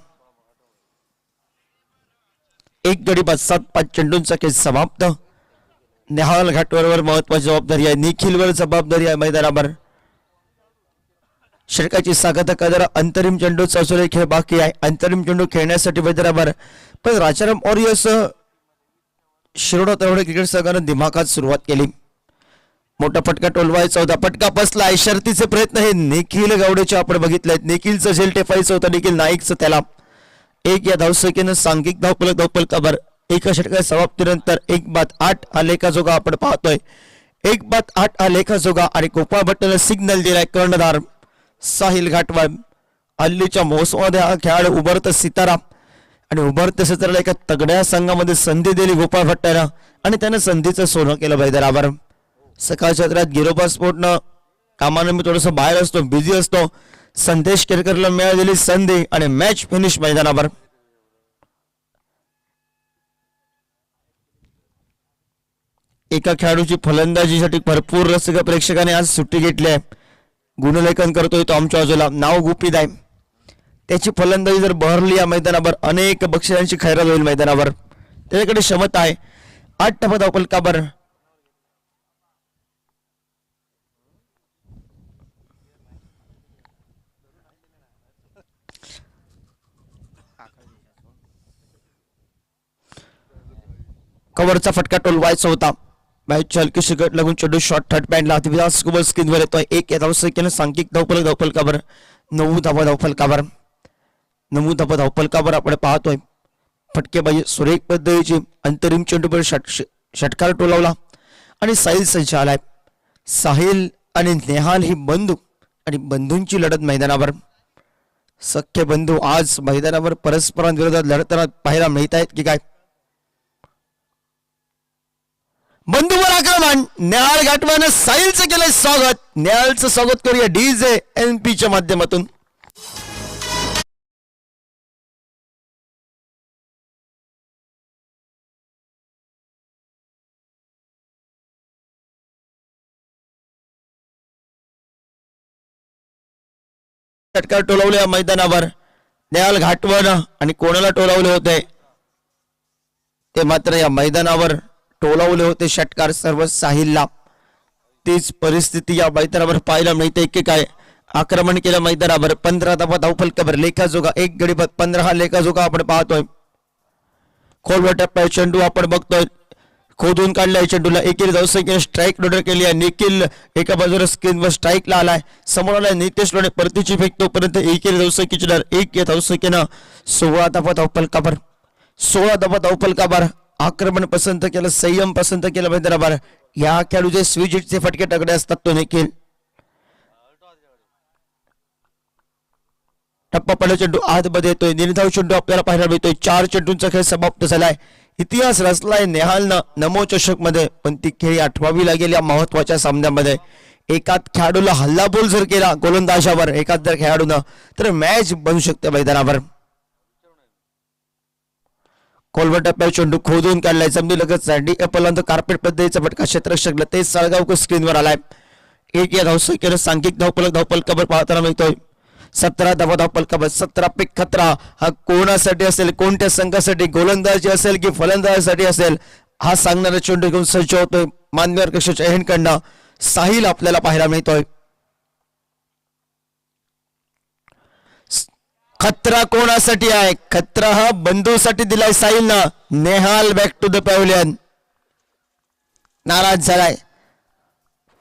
S1: एक गडी बाद 7-5 चेंडूंचा खेळ समाप्त. नेहाल घाटवरवर महत्वाची जबाबदारी आहे. निखिलवर जबाबदारी आहे मैदानावर. षटकाची सागत करणारा अंतरिम चेंडू चौसरे खेळ बाकी आहे. अंतरिम चेंडू खेळण्यासाठी मैदानावर पण राजाराम ऑरियस शिरोडा तरवडे क्रिकेट संघानं दिमाखात सुरुवात केली. मोठा फटका टोलवायचा होता, फटका बसला. शर्तीचे प्रयत्न हे निखिल गावडेचे आपण बघितले. निखिलचं झेल टेपायचं होतं, निखिल नाईकचं त्याला. 1 या धावसंख्येनं सांघिक धावफलकावर. एका षटका समाप्तीनंतर 1 बाद 8 हा लेखाजोगा आपण पाहतोय. 1 बाद 8 हा लेखाजोगा आणि गोपाळ भट्टाला सिग्नल दिलाय कर्णधार साहिल घाटवाळ. हल्लीच्या मोसमामध्ये हा खेळाडू उभरत सितारा आणि उभरते सिताराला एका तगड्या संघामध्ये संधी दिली गोपाळ भट्टाला आणि त्यानं संधीचं सोनं केलं मैदानावर. सकाळच्या रात्रात गिरोबा स्पोर्टनं कामानिमित्त थोडंसं बाहेर असतो, बिझी असतो. संदेश केरकरला मिळालेली संधी आणि मॅच फिनिश मैदानावर. एका खेळाडूची फलंदाजीसाठी भरपूर रसिक प्रेक्षकांनी आज सुट्टी घेतली आहे. गुणलेखन करतोय तो आमच्या बाजूला, नाव गुपित आहे. त्याची फलंदाजी जर बहरली या मैदानावर अनेक बक्षिसांची खैरात होईल मैदानावर. त्याच्याकडे क्षमता आहे. 8 धावा धावफलकावर. कव्हरचा फटका टोलवायचा होता. मॅच हलकी शिकट लागून चेंडू शॉर्ट थर्ड पॅन्टला स्क्रीनवर येतोय. 1 या धावसंख्येनं सांघिक धावफलकावर 9 धावा धावफलकावर. 9 धावा धावफलकावर आपण पाहतोय. फटकेबाजी सुरेख पद्धतीची अंतरिम चेंडूवर षटकार टोलावला आणि साहिल संच आलाय. साहिल आणि नेहाल ही बंधू आणि बंधूंची लढत मैदानावर. सख्य बंधू आज मैदानावर परस्परांविरोधात लढताना पाहायला मिळत आहेत की काय. बंधूवर आक्रमण. नेहाल घाटवानं साहिलचं केलंय स्वागत. नेहालचं स्वागत करूया डीजे एनपी च्या माध्यमातून. षटकार टोलावले या मैदानावर. नेहाल घाटवण आणि कोणाला टोलावले होते ते मात्र या मैदानावर टोलावले होते षटकार सर्व साहिलला. तीच परिस्थिती या मैदानावर पाहायला मिळते की काय. आक्रमण केलं मैदानावर. 15 धावा धावफलकावर. लेखाजोगा एक गडी 15 हा लेखाजोगा आपण पाहतोय. खोलवर टप्प्यात चेंडू आपण बघतोय. खोदून काढलाय चेंडूला. एकेरी धावसंख्येने स्ट्राईक लोडर केली आहे. निखिल एका बाजूला स्क्रीनवर स्ट्राईकला आलाय. समोर आलाय नितेश लोणे. परतीची फेकतो पर्यंत एकेरी धावसंख्येची दर 1 या धावसंख्येनं 16 धावा धावफलकावर. 16 धावा धावफलकावर. आक्रमण पसंत केलं. संयम पसंत केलं मैदानावर. या खेळाडूचे स्विच फटके तगडे असतात तो निखिल. टप्पा पडला चेंडू आतमध्ये येतोय. निर्धाव चेंडू आपल्याला पाहायला मिळतोय. 4 चेंडूंचा खेळ समाप्त झालाय. इतिहास रचलाय नेहालनं नमो चषक मध्ये. पण ती खेळी आठवावी लागेल या महत्वाच्या सामन्यामध्ये. एकाच खेळाडूला हल्लाबोल जर केला गोलंदाजावर एकाच जर खेळाडूनं तर मॅच बनू शकते मैदानावर. खोलवर टप्प्यावर चेंडू खोदून काढलाय. जमिनी लगत पलंत कार्पेट पद्धतीचा फटका क्षेत्ररक्षक लतेश साळगावकर स्क्रीनवर आलाय. 1 या धावसंख्येनं सांघिक धावफलकावर पाहताना मिळतोय. 17 धावा धावफलकावर. 17 पे खतरा हा कोणासाठी असेल, कोणत्या संघासाठी, गोलंदाजी असेल की फलंदाजीसाठी असेल हा सांगणारा चेंडू घेऊन सज्ज होतोय मान्यवर कक्षाच्या एंडकडनं साहिल आपल्याला पाहायला मिळतोय. खतरा कोणासाठी आहे? खतरा हा बंधूसाठी दिलाय साहिलनं. Nehal back to the pavilion. नाराज झालाय.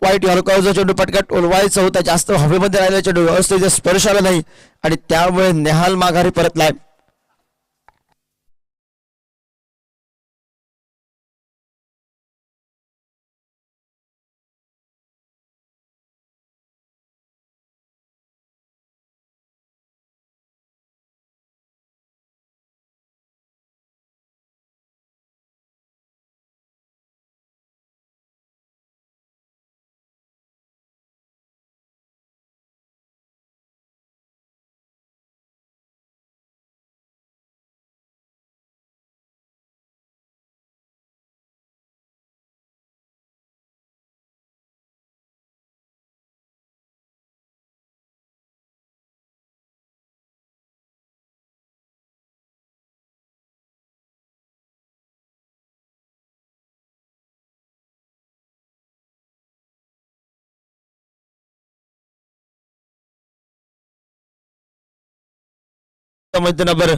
S1: वाईट हलकावचा चेंडू पटकन ओलवायचा होता. जास्त हवेमध्ये राहिला चेंडू व्यवस्थित स्पर्श आला नाही आणि त्यामुळे नेहाल माघारी परतलाय. मैदानावर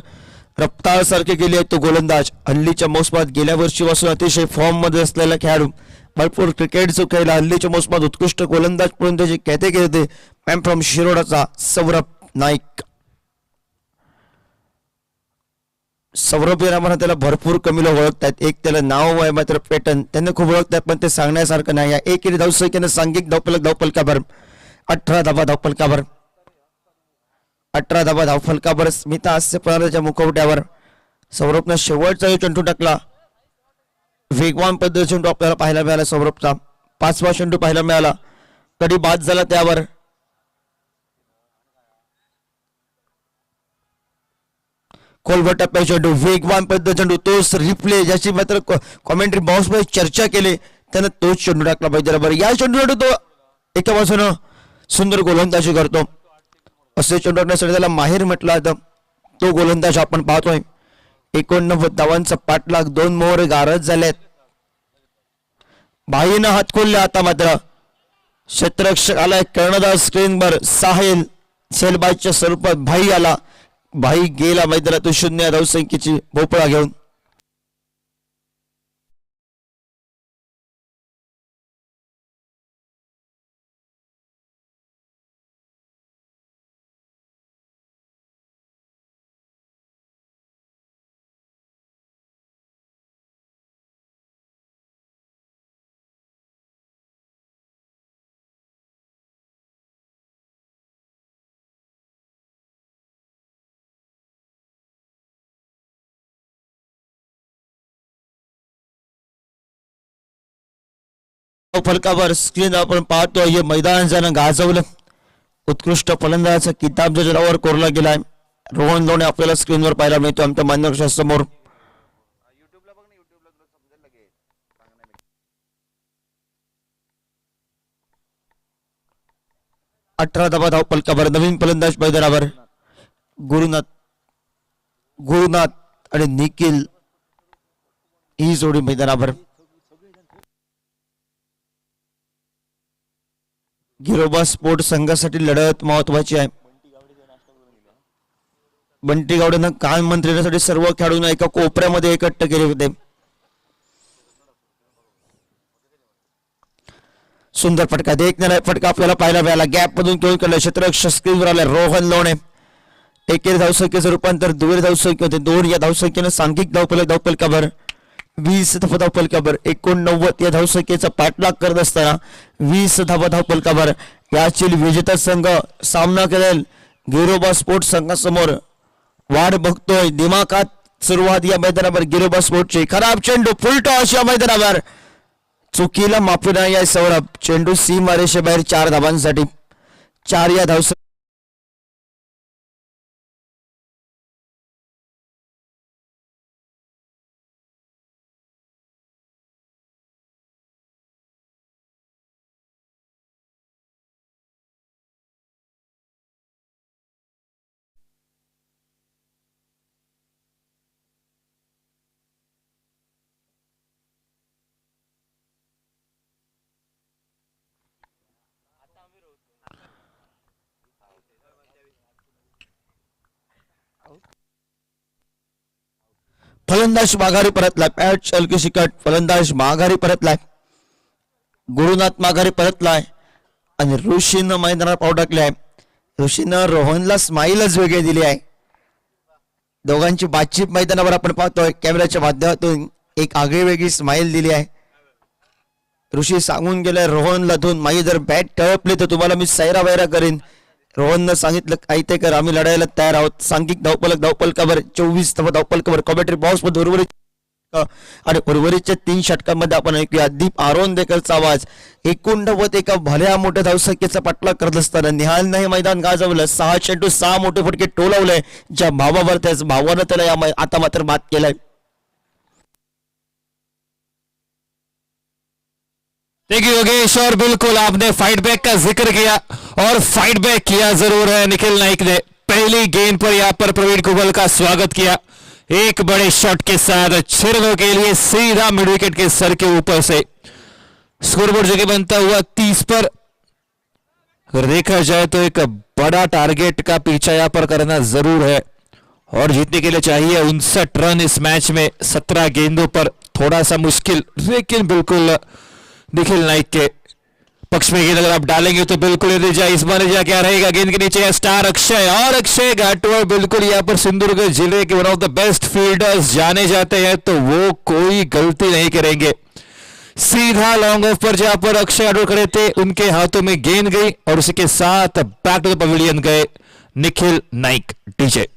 S1: रफ्तार सारखे गेले आहेत तो गोलंदाज. हल्लीच्या मोसमात गेल्या वर्षीपासून अतिशय फॉर्म मध्ये असलेला खेळाडू. भरपूर क्रिकेट जो खेळला. हल्लीच्या मोसमात उत्कृष्ट गोलंदाज म्हणून त्याची ख्याती केली. मॅम फ्रॉम शिरोडाचा सौरभ नाईक. सौरभ या नावानं त्याला भरपूर कमी लोक ओळखतात. एक त्याला नाव आहे मात्र पॅटर्न त्यांना खूप ओळखतात पण ते सांगण्यासारखं नाही. एकेरी धावसंख्येनं सांघिक धावफलकावर 18 धावा धावफलकावर. 18 धावा धावफलकावर. स्मिता हास्य प्रणालीच्या मुखवट्यावर. सौरभनं शेवटचा चेंडू टाकला. वेगवान पद्धतीचा चेंडू आपल्याला पाहायला मिळाला. सौरभचा 5वा चेंडू पाहायला मिळाला. कधी बाद झाला त्यावर. खोलवर टप्प्याचा चेंडू वेगवान पद्धतीचा चेंडू. तोच रिप्ले ज्याची मात्र कॉमेंट्री बॉक्स मध्ये चर्चा केली त्यानं तोच चेंडू टाकला पाहिजे. बरोबर या चेंडू तो एका बाजूनं सुंदर गोलंदाजी करतो. असे चेंडू टाकण्यासाठी त्याला माहेर म्हटलं जातं. तो गोलंदाज आपण पाहतोय. 89 धावांचा पाठलाग. 2 मोहरे गारज झालेत. भाईनं हात खोलले आता मात्र. क्षेत्ररक्षक आलाय कर्णधार स्क्रीनवर. साहिल सेलबाजच्या स्वरूपात भाई आला. भाई गेला मैदानातून 0 धावसंख्येची भोपळा घेऊन. फलकावर स्क्रीन आपण पाहतो हे मैदान ज्यानं गाजवलं उत्कृष्ट फलंदाजाचा किताब ज्या जनावर कोरला गेलाय रोहन लोणे आपल्याला स्क्रीनवर पाहायला मिळतो आमच्या मान्यवर समोर. अठरा धावा धाव फलकावर नवीन फलंदाज मैदानावर गुरुनाथ आणि निखिल ही जोडी मैदानावर. गिरोबा स्पोर्ट संघासाठी लढत महत्वाची आहे. बंटी गावडेनं काम मंत्रिण्यासाठी सर्व खेळाडूंना एका कोपऱ्यामध्ये एकत्र केले होते. सुंदर फटका देखणारा फटका आपल्याला पाहायला मिळाला. गॅप मधून खेळून केलं क्षेत्ररक्षक स्क्रीनवर आले रोहन लोणे. एकेरी धावसंख्येचं रूपांतर दुहेरी धावसंख्या होते. 2 या धावसंख्येनं सांघिक धावफलकावर 20 धावफलकावर 89 या धावसंख्येचा पाठलाग करत असताना 20 धावफलकावर याची विजेता संघ सामना करेल गिरोबा स्पोर्ट्स संघासमोर वाट बघतोय. दिमाखात सुरुवात या मैदानावर गिरोबा स्पोर्टची. खराब चेंडू फुलटॉस या मैदानावर चुकीला माफी नाही या सौरभ. चेंडू सीमा रेषेबाहेर 4 धावांसाठी 4 या धावसंख्या. फलंदाज माघारी परतलाय. पॅट चलकी शिकट फलंदाज माघारी परतलाय. गुरुनाथ माघारी परतलाय आणि ऋषीनं मैदानात पाव टाकले. ऋषीनं रोहनला स्माईलच वेगळी दिली आहे. दोघांची बातचीत मैदानावर आपण पाहतोय कॅमेऱ्याच्या माध्यमातून एक आगळी वेगळी स्माईल दिली आहे. ऋषी सांगून गेलाय रोहनला धुन माई जर बॅट टळपली तर तुम्हाला मी सैरा वैरा करीन. रोहननं सांगितलं काय ते कर आम्ही लढायला तयार आहोत. सांघिक धावफलकावर 24 धावफलकावर कॉमेंट्री बॉक्स मध्ये उर्वरित आणि उर्वरितच्या 3 षटकांमध्ये आपण ऐकूया दीप आरोनदेकरचा आवाज. 89 एका भल्या मोठ्या धावसंख्येचा पाठलाग करत असताना निहालनं हे मैदान गाजवलं. 6 चेंडू 6 मोठे फटके टोलवले ज्या भावावर त्याच भावानं त्याला या आता मात्र मात केलाय.
S2: देखिए योगेश और बिल्कुल आपने फाइट बैक का जिक्र किया और फाइट बैक किया जरूर है निखिल नाइक ने. पहली गेंद पर यहां पर प्रवीण कुबल का स्वागत किया एक बड़े शॉट के साथ छिरनों के लिए सीधा मिड विकेट के सर के ऊपर से. स्कोरबोर्ड जगह बनता हुआ 30 पर. अगर देखा जाए तो एक बड़ा टारगेट का पीछा यहां पर करना जरूर है और जीतने के लिए चाहिए 59 रन इस मैच में 17 गेंदों पर. थोड़ा सा मुश्किल लेकिन बिल्कुल निखिल नाइक के पक्ष में गेंद अगर आप डालेंगे तो बिल्कुल इस बार क्या रहेगा. गेंद के नीचे स्टार अक्षय और अक्षय घाटवाल बिल्कुल यहाँ पर सिंधुदुर्ग जिले के one of the best fielders जाने जाते हैं तो वो कोई गलती नहीं करेंगे. सीधा लॉन्ग ऑफ पर जहां पर अक्षय घाटवाल खड़े थे उनके हाथों में गेंद गई और उसी के साथ बैक टू द पवेलियन गए निखिल नाइक. डीजे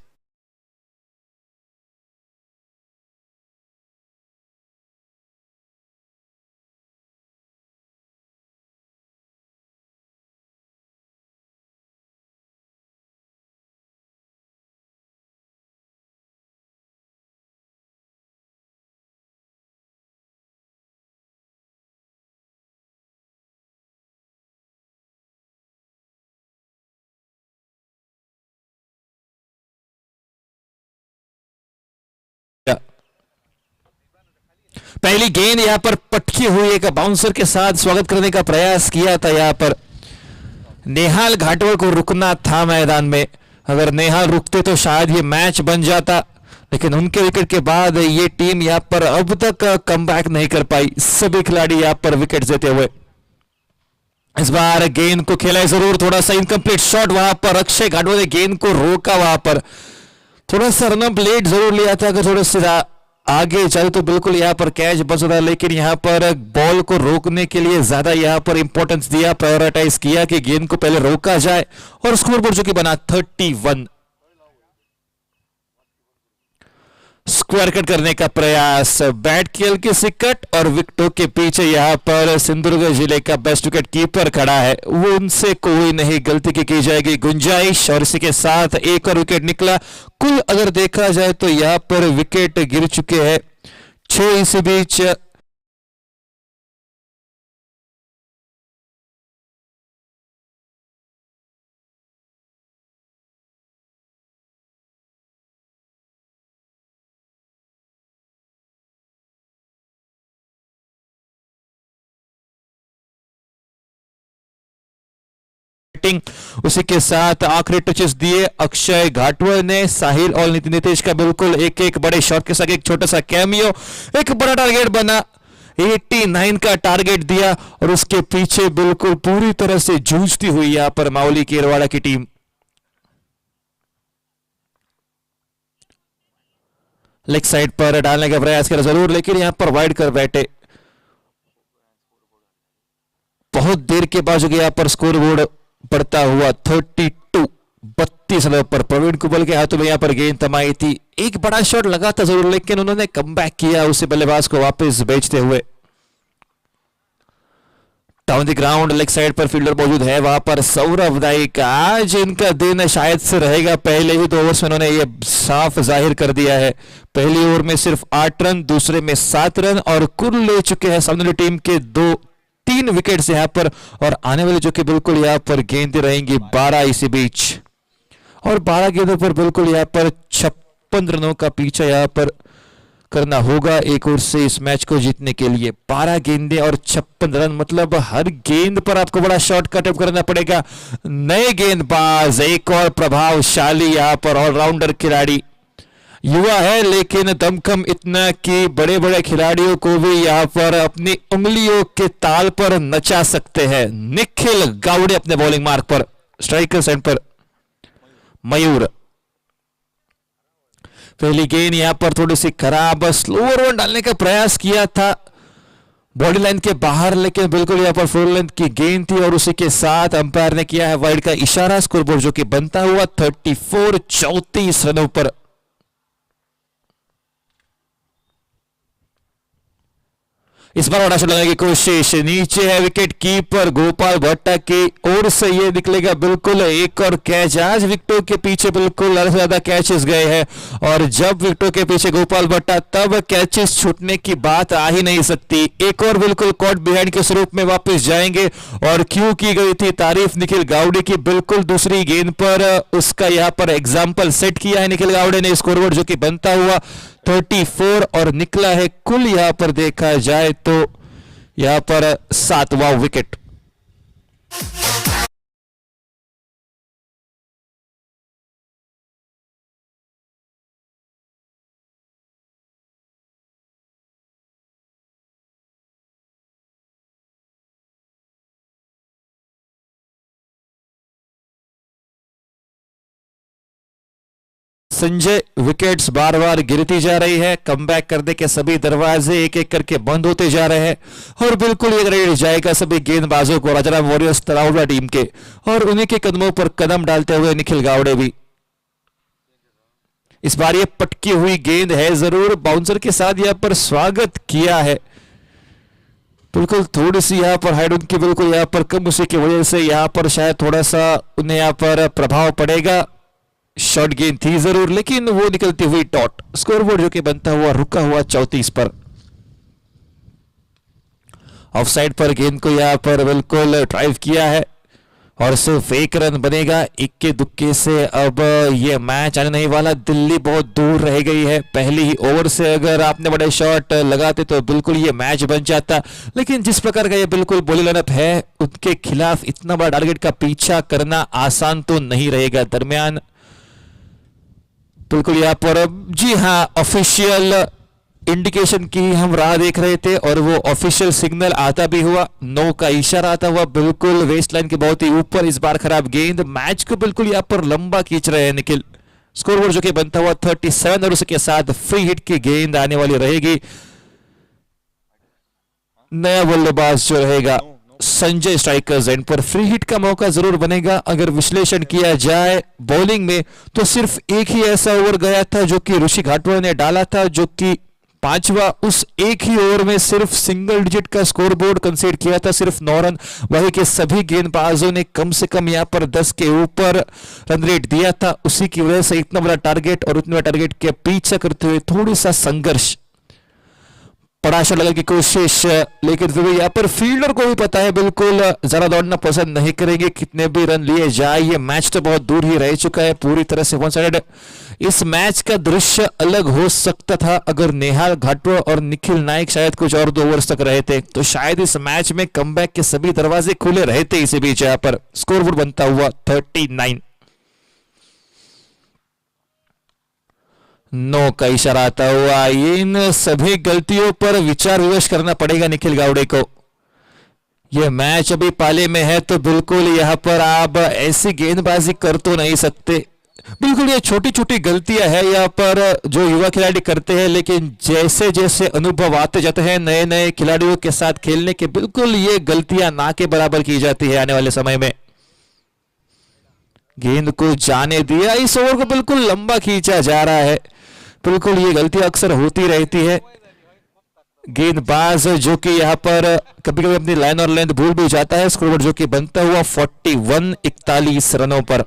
S2: पहली गेंद यहां पर पटकी हुई एक बाउंसर के साथ स्वागत करने का प्रयास किया था. यहां पर नेहाल घाटवाल को रुकना था मैदान में. अगर नेहाल रुकते तो शायद ये मैच बन जाता लेकिन उनके विकेट के बाद ये टीम यहां पर अब तक कमबैक नहीं कर पाई. सभी खिलाड़ी यहां पर विकेट देते हुए इस बार गेंद को खेला जरूर. थोड़ा सा इनकम्प्लीट शॉट वहां पर अक्षय घाटवाल ने गेंद को रोका. वहां पर थोड़ा सा रनअप लेट जरूर लिया था. अगर थोड़ा सा आगे चले तो बिल्कुल यहां पर कैच बच रहा लेकिन यहां पर बॉल को रोकने के लिए ज्यादा यहां पर इंपॉर्टेंस दिया प्रायोरिटाइज किया कि गेंद को पहले रोका जाए और स्कोरबोर्ड जो कि बना 31. स्क्वायर कट करने का प्रयास, बैट की हल्की सी कट और विकेटों के पीछे यहाँ पर सिंधुदुर्ग जिले का बेस्ट विकेट कीपर खड़ा है, वो उनसे कोई नहीं गलती की जाएगी गुंजाइश। और इसी के साथ एक और विकेट निकला। कुल अगर देखा जाए तो यहाँ पर विकेट गिर चुके हैं 6। इसी बीच उसी के साथ आखिरी टचेस दिए अक्षय घाटवर ने। साहिल और नीतीश का बिल्कुल एक एक बड़े शॉट के साथ एक छोटा सा कैमियो, एक बड़ा टारगेट बना, 89 का टारगेट दिया और उसके पीछे बिल्कुल पूरी तरह से जूझती हुई यहां पर माउली केरवाड़ा की टीम। लेग साइड पर डालने का प्रयास करा जरूर, लेकिन यहां पर वाइड कर बैठे। बहुत देर के बाद जो यहां पर स्कोर बोर्ड बढ़ता हुआ 32 रनों पर प्रवीण कुबल के हाथों में यहां पर गेंद थमाई थी। एक बड़ा शॉट लगा था जरूर, लेकिन उन्होंने कमबैक किया उसे बल्लेबाज को वापस भेजते हुए। Down the ground leg side पर फील्डर मौजूद है वहां पर सौरभ नाइक। आज इनका दिन शायद से रहेगा। पहले ही 2 ओवर्स में उन्होंने ये साफ जाहिर कर दिया है। पहली ओवर में सिर्फ 8 रन, दूसरे में 7 रन और कुल ले चुके हैं सामने टीम के 3 विकेट्स यहां पर। और आने वाले जो कि बिल्कुल यहां पर गेंदें रहेंगी 12 इसी बीच, और 12 गेंदों पर बिल्कुल यहां पर 56 रनों का पीछा यहां पर करना होगा एक ओर से इस मैच को जीतने के लिए। 12 गेंदें और 56 रन, मतलब हर गेंद पर आपको बड़ा शॉट कटअप करना पड़ेगा। नए गेंदबाज, एक और प्रभावशाली यहां पर ऑलराउंडर खिलाड़ी, युवा है लेकिन दमखम इतना कि बड़े बड़े खिलाड़ियों को भी यहां पर अपनी उंगलियों के ताल पर नचा सकते हैं। निखिल गावड़े अपने बॉलिंग मार्क पर, स्ट्राइकर साइड पर मयूर। पहली गेंद यहां पर थोड़ी सी खराब, स्लोअर वन डालने का प्रयास किया था बॉडी लाइन के बाहर, लेकिन बिल्कुल यहां पर फुल लेंथ की गेंद थी और उसी के साथ अंपायर ने किया है वाइड का इशारा। स्कोरबोर्ड जो कि बनता हुआ 34 रनों पर। इस बार बड़ा शॉट लगाने की कोशिश, नीचे है विकेट कीपर गोपाल भट्टा की ओर से, ये निकलेगा बिल्कुल एक और कैच। आज विकेटों के पीछे बिल्कुल ज्यादा कैचेस गए हैं और जब विकेटों के पीछे गोपाल भट्टा तब कैचेस छूटने की बात आ ही नहीं सकती। एक और बिल्कुल कॉट बिहाइंड के स्वरूप में वापस जाएंगे और क्यों की गई थी तारीफ निखिल गावड़े की, बिल्कुल दूसरी गेंद पर उसका यहां पर एग्जाम्पल सेट किया है निखिल गावड़े ने। स्कोरबोर्ड जो कि बनता हुआ 34 और निकला है कुल यहां पर देखा जाए तो यहां पर 7वां विकेट। संजय, विकेट्स बार बार गिरती जा रही है, कमबैक करने के सभी दरवाजे एक एक करके बंद होते जा रहे हैं और बिल्कुल ये रेड जाएगा सभी गेंदबाजों को राजाराम वॉरियर्स तराउड़ा टीम के, और उन्हीं के कदमों पर कदम डालते हुए निखिल गावड़े भी। इस बार ये पटकी हुई गेंद है जरूर, बाउंसर के साथ यहां पर स्वागत किया है। बिल्कुल थोड़ी सी यहां पर हाइट उनकी बिल्कुल यहां पर कम, उसी की वजह से यहां पर शायद थोड़ा सा उन्हें यहां पर प्रभाव पड़ेगा। शॉर्ट गेंद थी जरूर लेकिन वो निकलती हुई डॉट। स्कोरबोर्ड जो कि बनता हुआ रुका हुआ 34 पर। ऑफ साइड पर गेंद को यहां पर बिल्कुल ड्राइव किया है और सिर्फ 1 रन बनेगा। इक्के दुक्के से अब ये मैच आने नहीं वाला। दिल्ली बहुत दूर रह गई है। पहली ही ओवर से अगर आपने बड़े शॉट लगाते तो बिल्कुल ये मैच बन जाता, लेकिन जिस प्रकार का ये बिल्कुल बॉलिंग लाइनअप है उनके खिलाफ इतना बड़ा टारगेट का पीछा करना आसान तो नहीं रहेगा। दरमियान बिल्कुल यहां पर जी हां ऑफिशियल इंडिकेशन की हम राह देख रहे थे और वो ऑफिशियल सिग्नल आता भी हुआ, नो का इशारा आता हुआ बिल्कुल वेस्ट लाइन के बहुत ही ऊपर। इस बार खराब गेंद, मैच को बिल्कुल यहां पर लंबा खींच रहे हैं निखिल। स्कोरबोर्ड जो कि बनता हुआ 37 और उसके साथ फ्री हिट की गेंद आने वाली रहेगी। नया बल्लेबाज जो रहेगा संजय स्ट्राइकर्स एंड पर। फ्री हिट का मौका जरूर बनेगा। अगर विश्लेषण किया जाए बॉलिंग में तो सिर्फ एक ही ऐसा ओवर गया था जो कि ऋषि घाटवाल ने डाला था, जो कि पांचवा। उस एक ही ओवर में सिर्फ सिंगल डिजिट का स्कोरबोर्ड कंसीड किया था, सिर्फ 9 रन। वही के सभी गेंदबाजों ने कम से कम यहां पर 10 के ऊपर रन रेट दिया था। उसी की वजह से इतना बड़ा टारगेट और उतने बड़ा टारगेट के पीछे करते हुए थोड़ी सा संघर्ष, पड़ाशा लगने की कोशिश, लेकिन फिर यहाँ पर फील्डर को भी पता है बिल्कुल ज्यादा दौड़ना पसंद नहीं करेंगे, कितने भी रन लिए जाए। ये मैच तो बहुत दूर ही रह चुका है, पूरी तरह से वन साइडेड। इस मैच का दृश्य अलग हो सकता था अगर नेहाल घाटवा और निखिल नायक शायद कुछ और 2 ओवर्स तक रहे थे, तो शायद इस मैच में कमबैक के सभी दरवाजे खुले रहते। इसी बीच यहाँ पर स्कोरबोर्ड बनता हुआ 39। 9 का इशारा आता हुआ। इन सभी गलतियों पर विचार विमर्श करना पड़ेगा निखिल गावड़े को। यह मैच अभी पाले में है तो बिल्कुल यहां पर आप ऐसी गेंदबाजी कर तो नहीं सकते। बिल्कुल ये छोटी छोटी गलतियां हैं यहाँ पर जो युवा खिलाड़ी करते हैं, लेकिन जैसे जैसे अनुभव आते जाते हैं नए नए खिलाड़ियों के साथ खेलने के, बिल्कुल ये गलतियां ना के बराबर की जाती है आने वाले समय में। गेंद को जाने दिया, इस ओवर को बिल्कुल लंबा खींचा जा रहा है। बिल्कुल ये गलती अक्सर होती रहती है। गेंदबाज जो कि यहां पर कभी कभी अपनी लाइन और लेंथ भूल भी जाता है। स्कोरबोर्ड जो कि बनता हुआ 41, 41 रनों पर।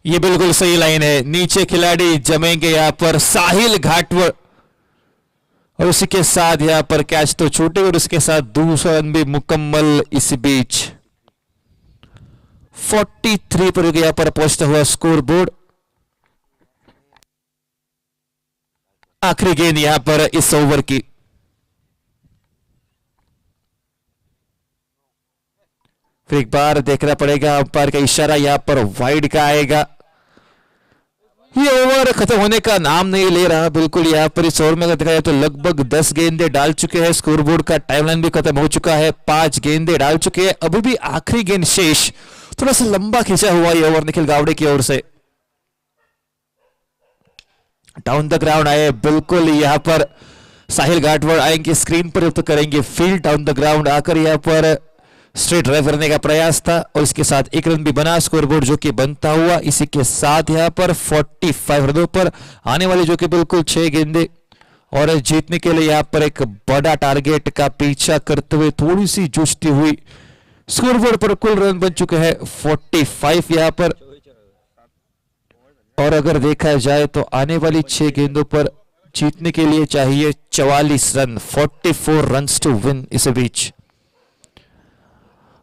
S2: ये बिल्कुल सही लाइन है। नीचे खिलाड़ी जमेंगे यहां पर साहिल घाटवड़, और उसी के साथ यहां पर कैच तो छूटे और उसके साथ दूसरा रन भी मुकम्मल। इस बीच 43 पर यहां पर पहुंचता हुआ स्कोरबोर्ड। आखिरी गेंद यहां पर इस ओवर की। फिर एक बार देखना पड़ेगा, अंपायर का इशारा यहां पर वाइड का आएगा। ये ओवर खत्म होने का नाम नहीं ले रहा। बिल्कुल यहां पर इस ओवर में अगर देखा जाए तो लगभग 10 गेंदे डाल चुके हैं। स्कोरबोर्ड का टाइमलाइन भी खत्म हो चुका है। 5 गेंदे डाल चुके हैं, अभी भी आखिरी गेंद शेष। थोड़ा सा लंबा खींचा हुआ ये ओवर निखिल गावड़े की ओर से। डाउन द ग्राउंड आए, बिल्कुल यहां पर साहिल घाटवड़ आएंगे स्क्रीन पर, तो करेंगे फील्ड। डाउन द ग्राउंड आकर यहां पर स्ट्रेट ड्राइव करने का प्रयास था और इसके साथ एक रन भी बना। स्कोरबोर्ड जो कि बनता हुआ इसी के साथ यहां पर 45 रनों पर आने वाले जो कि बिल्कुल 6 गेंदे, और जीतने के लिए यहां पर एक बड़ा टारगेट का पीछा करते हुए थोड़ी सी जूझती हुई स्कोरबोर्ड पर कुल रन बन चुके हैं 45 यहां पर। और अगर देखा जाए तो आने वाली 6 गेंदों पर जीतने के लिए चाहिए 44 रन, 44 रन्स टू विन इस बीच।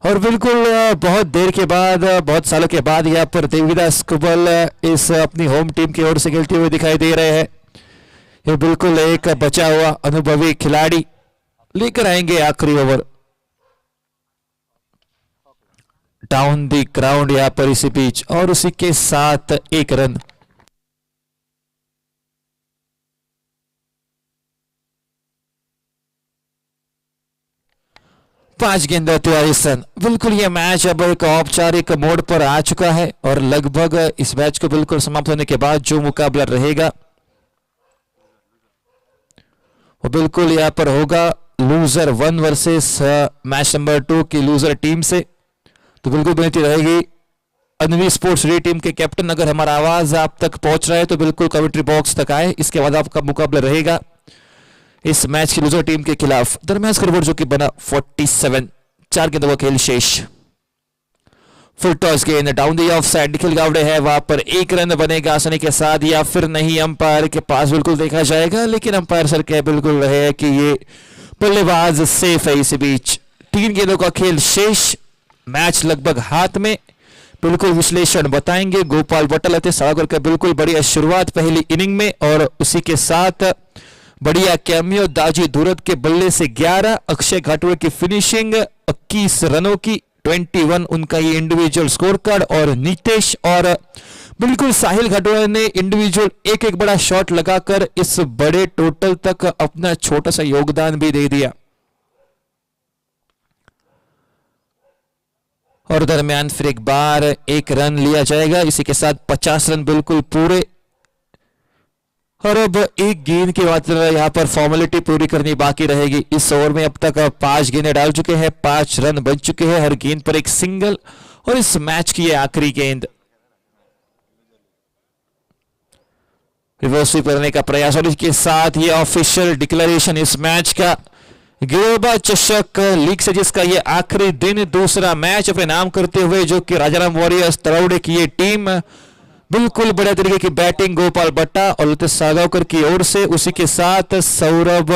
S2: और बिल्कुल बहुत देर के बाद, बहुत सालों के बाद यहाँ पर देवीदास कुबल इस अपनी होम टीम की ओर से खेलते हुए दिखाई दे रहे हैं। ये बिल्कुल एक बचा हुआ अनुभवी खिलाड़ी लेकर आएंगे आखिरी ओवर। डाउन दी ग्राउंड यहाँ पर इसी बीच, और उसी के साथ 1 रन। पांच गेंदों 43 रन। बिल्कुल ये मैच अब एक औपचारिक मोड पर आ चुका है और लगभग इस मैच को बिल्कुल समाप्त होने के बाद जो मुकाबला रहेगा वो बिल्कुल यहां पर होगा लूजर 1 वर्सेस मैच नंबर 2 की लूजर टीम से। तो बिल्कुल बेनती रहेगी अनवी स्पोर्ट्स री टीम के कैप्टन, अगर हमारा आवाज आप तक पहुंच रहा है तो बिल्कुल कमेंट्री बॉक्स तक आए। इसके बाद आपका मुकाबला रहेगा इस मैच की लूजर टीम के खिलाफ। दरमियान स्कोरबोर्ड जो कि बना 47, 4 गेंदों का खेल शेष। फुल टॉस गेंद down the off side, Nikhil Gawade है वहां पर। 1 रन बनेगा आसानी के साथ या फिर नहीं, अंपायर के पास बिल्कुल देखा जाएगा, लेकिन अंपायर सर कह बिल्कुल रहे हैं कि ये बल्लेबाज सेफ है। इस बीच 3 गेंदों का खेल शेष, मैच लगभग हाथ में। बिल्कुल विश्लेषण बताएंगे गोपाल बटल सागर का बिल्कुल बढ़िया शुरुआत पहली इनिंग में, और उसी के साथ बढ़िया कैमियो दाजी धूरत के बल्ले से 11, अक्षय घाटुए की फिनिशिंग 21 रनों की 21 उनका ये इंडिविजुअल स्कोर कार्ड। और नीतेश और बिल्कुल साहिल घाटुए ने इंडिविजुअल एक एक बड़ा शॉट लगाकर इस बड़े टोटल तक अपना छोटा सा योगदान भी दे दिया। और दरमियान फिर एक बार 1 रन लिया जाएगा, इसी के साथ 50 रन बिल्कुल पूरे। और अब एक गेंद की मात्र यहाँ पर फॉर्मेलिटी पूरी करनी बाकी रहेगी। इस ओवर में अब तक 5 गेंदें डाल चुके हैं, 5 रन बन चुके हैं, हर गेंद पर एक सिंगल, और इस मैच की ये आखिरी गेंद। रिवर्स स्वीप करने का प्रयास और इसके साथ ये ऑफिशियल डिक्लेरेशन इस मैच का। गिरोबा चषक लीग से जिसका ये आखिरी दिन, दूसरा मैच अपने नाम करते हुए जो कि राजाराम वॉरियर्स तलौड़े की ये टीम, बिल्कुल बढ़िया तरीके की बैटिंग गोपाल भट्टा और लतिश साळगावकर की ओर से, उसी के साथ सौरभ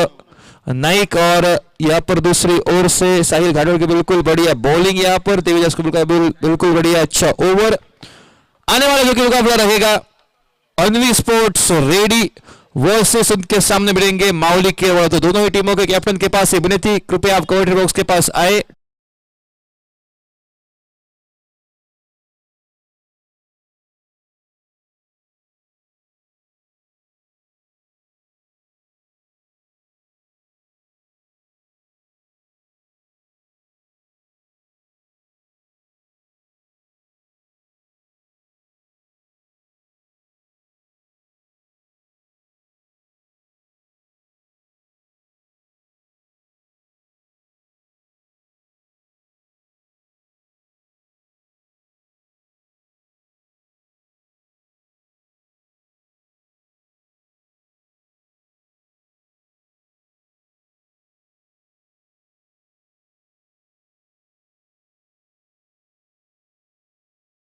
S2: नाइक, और यहाँ पर दूसरी ओर से साहिल घाटोल की बिल्कुल बढ़िया बॉलिंग, यहाँ पर देवीदास को बिल्कुल बढ़िया अच्छा ओवर। आने वाला जो कि मुकाबला रहेगा अन्वी स्पोर्ट्स रेडी वर्सेस उनके सामने मिलेंगे माउली केवल। तो दोनों ही टीमों के कैप्टन के पास ये विनती, कृपया आप कमेंट्री बॉक्स के पास आए।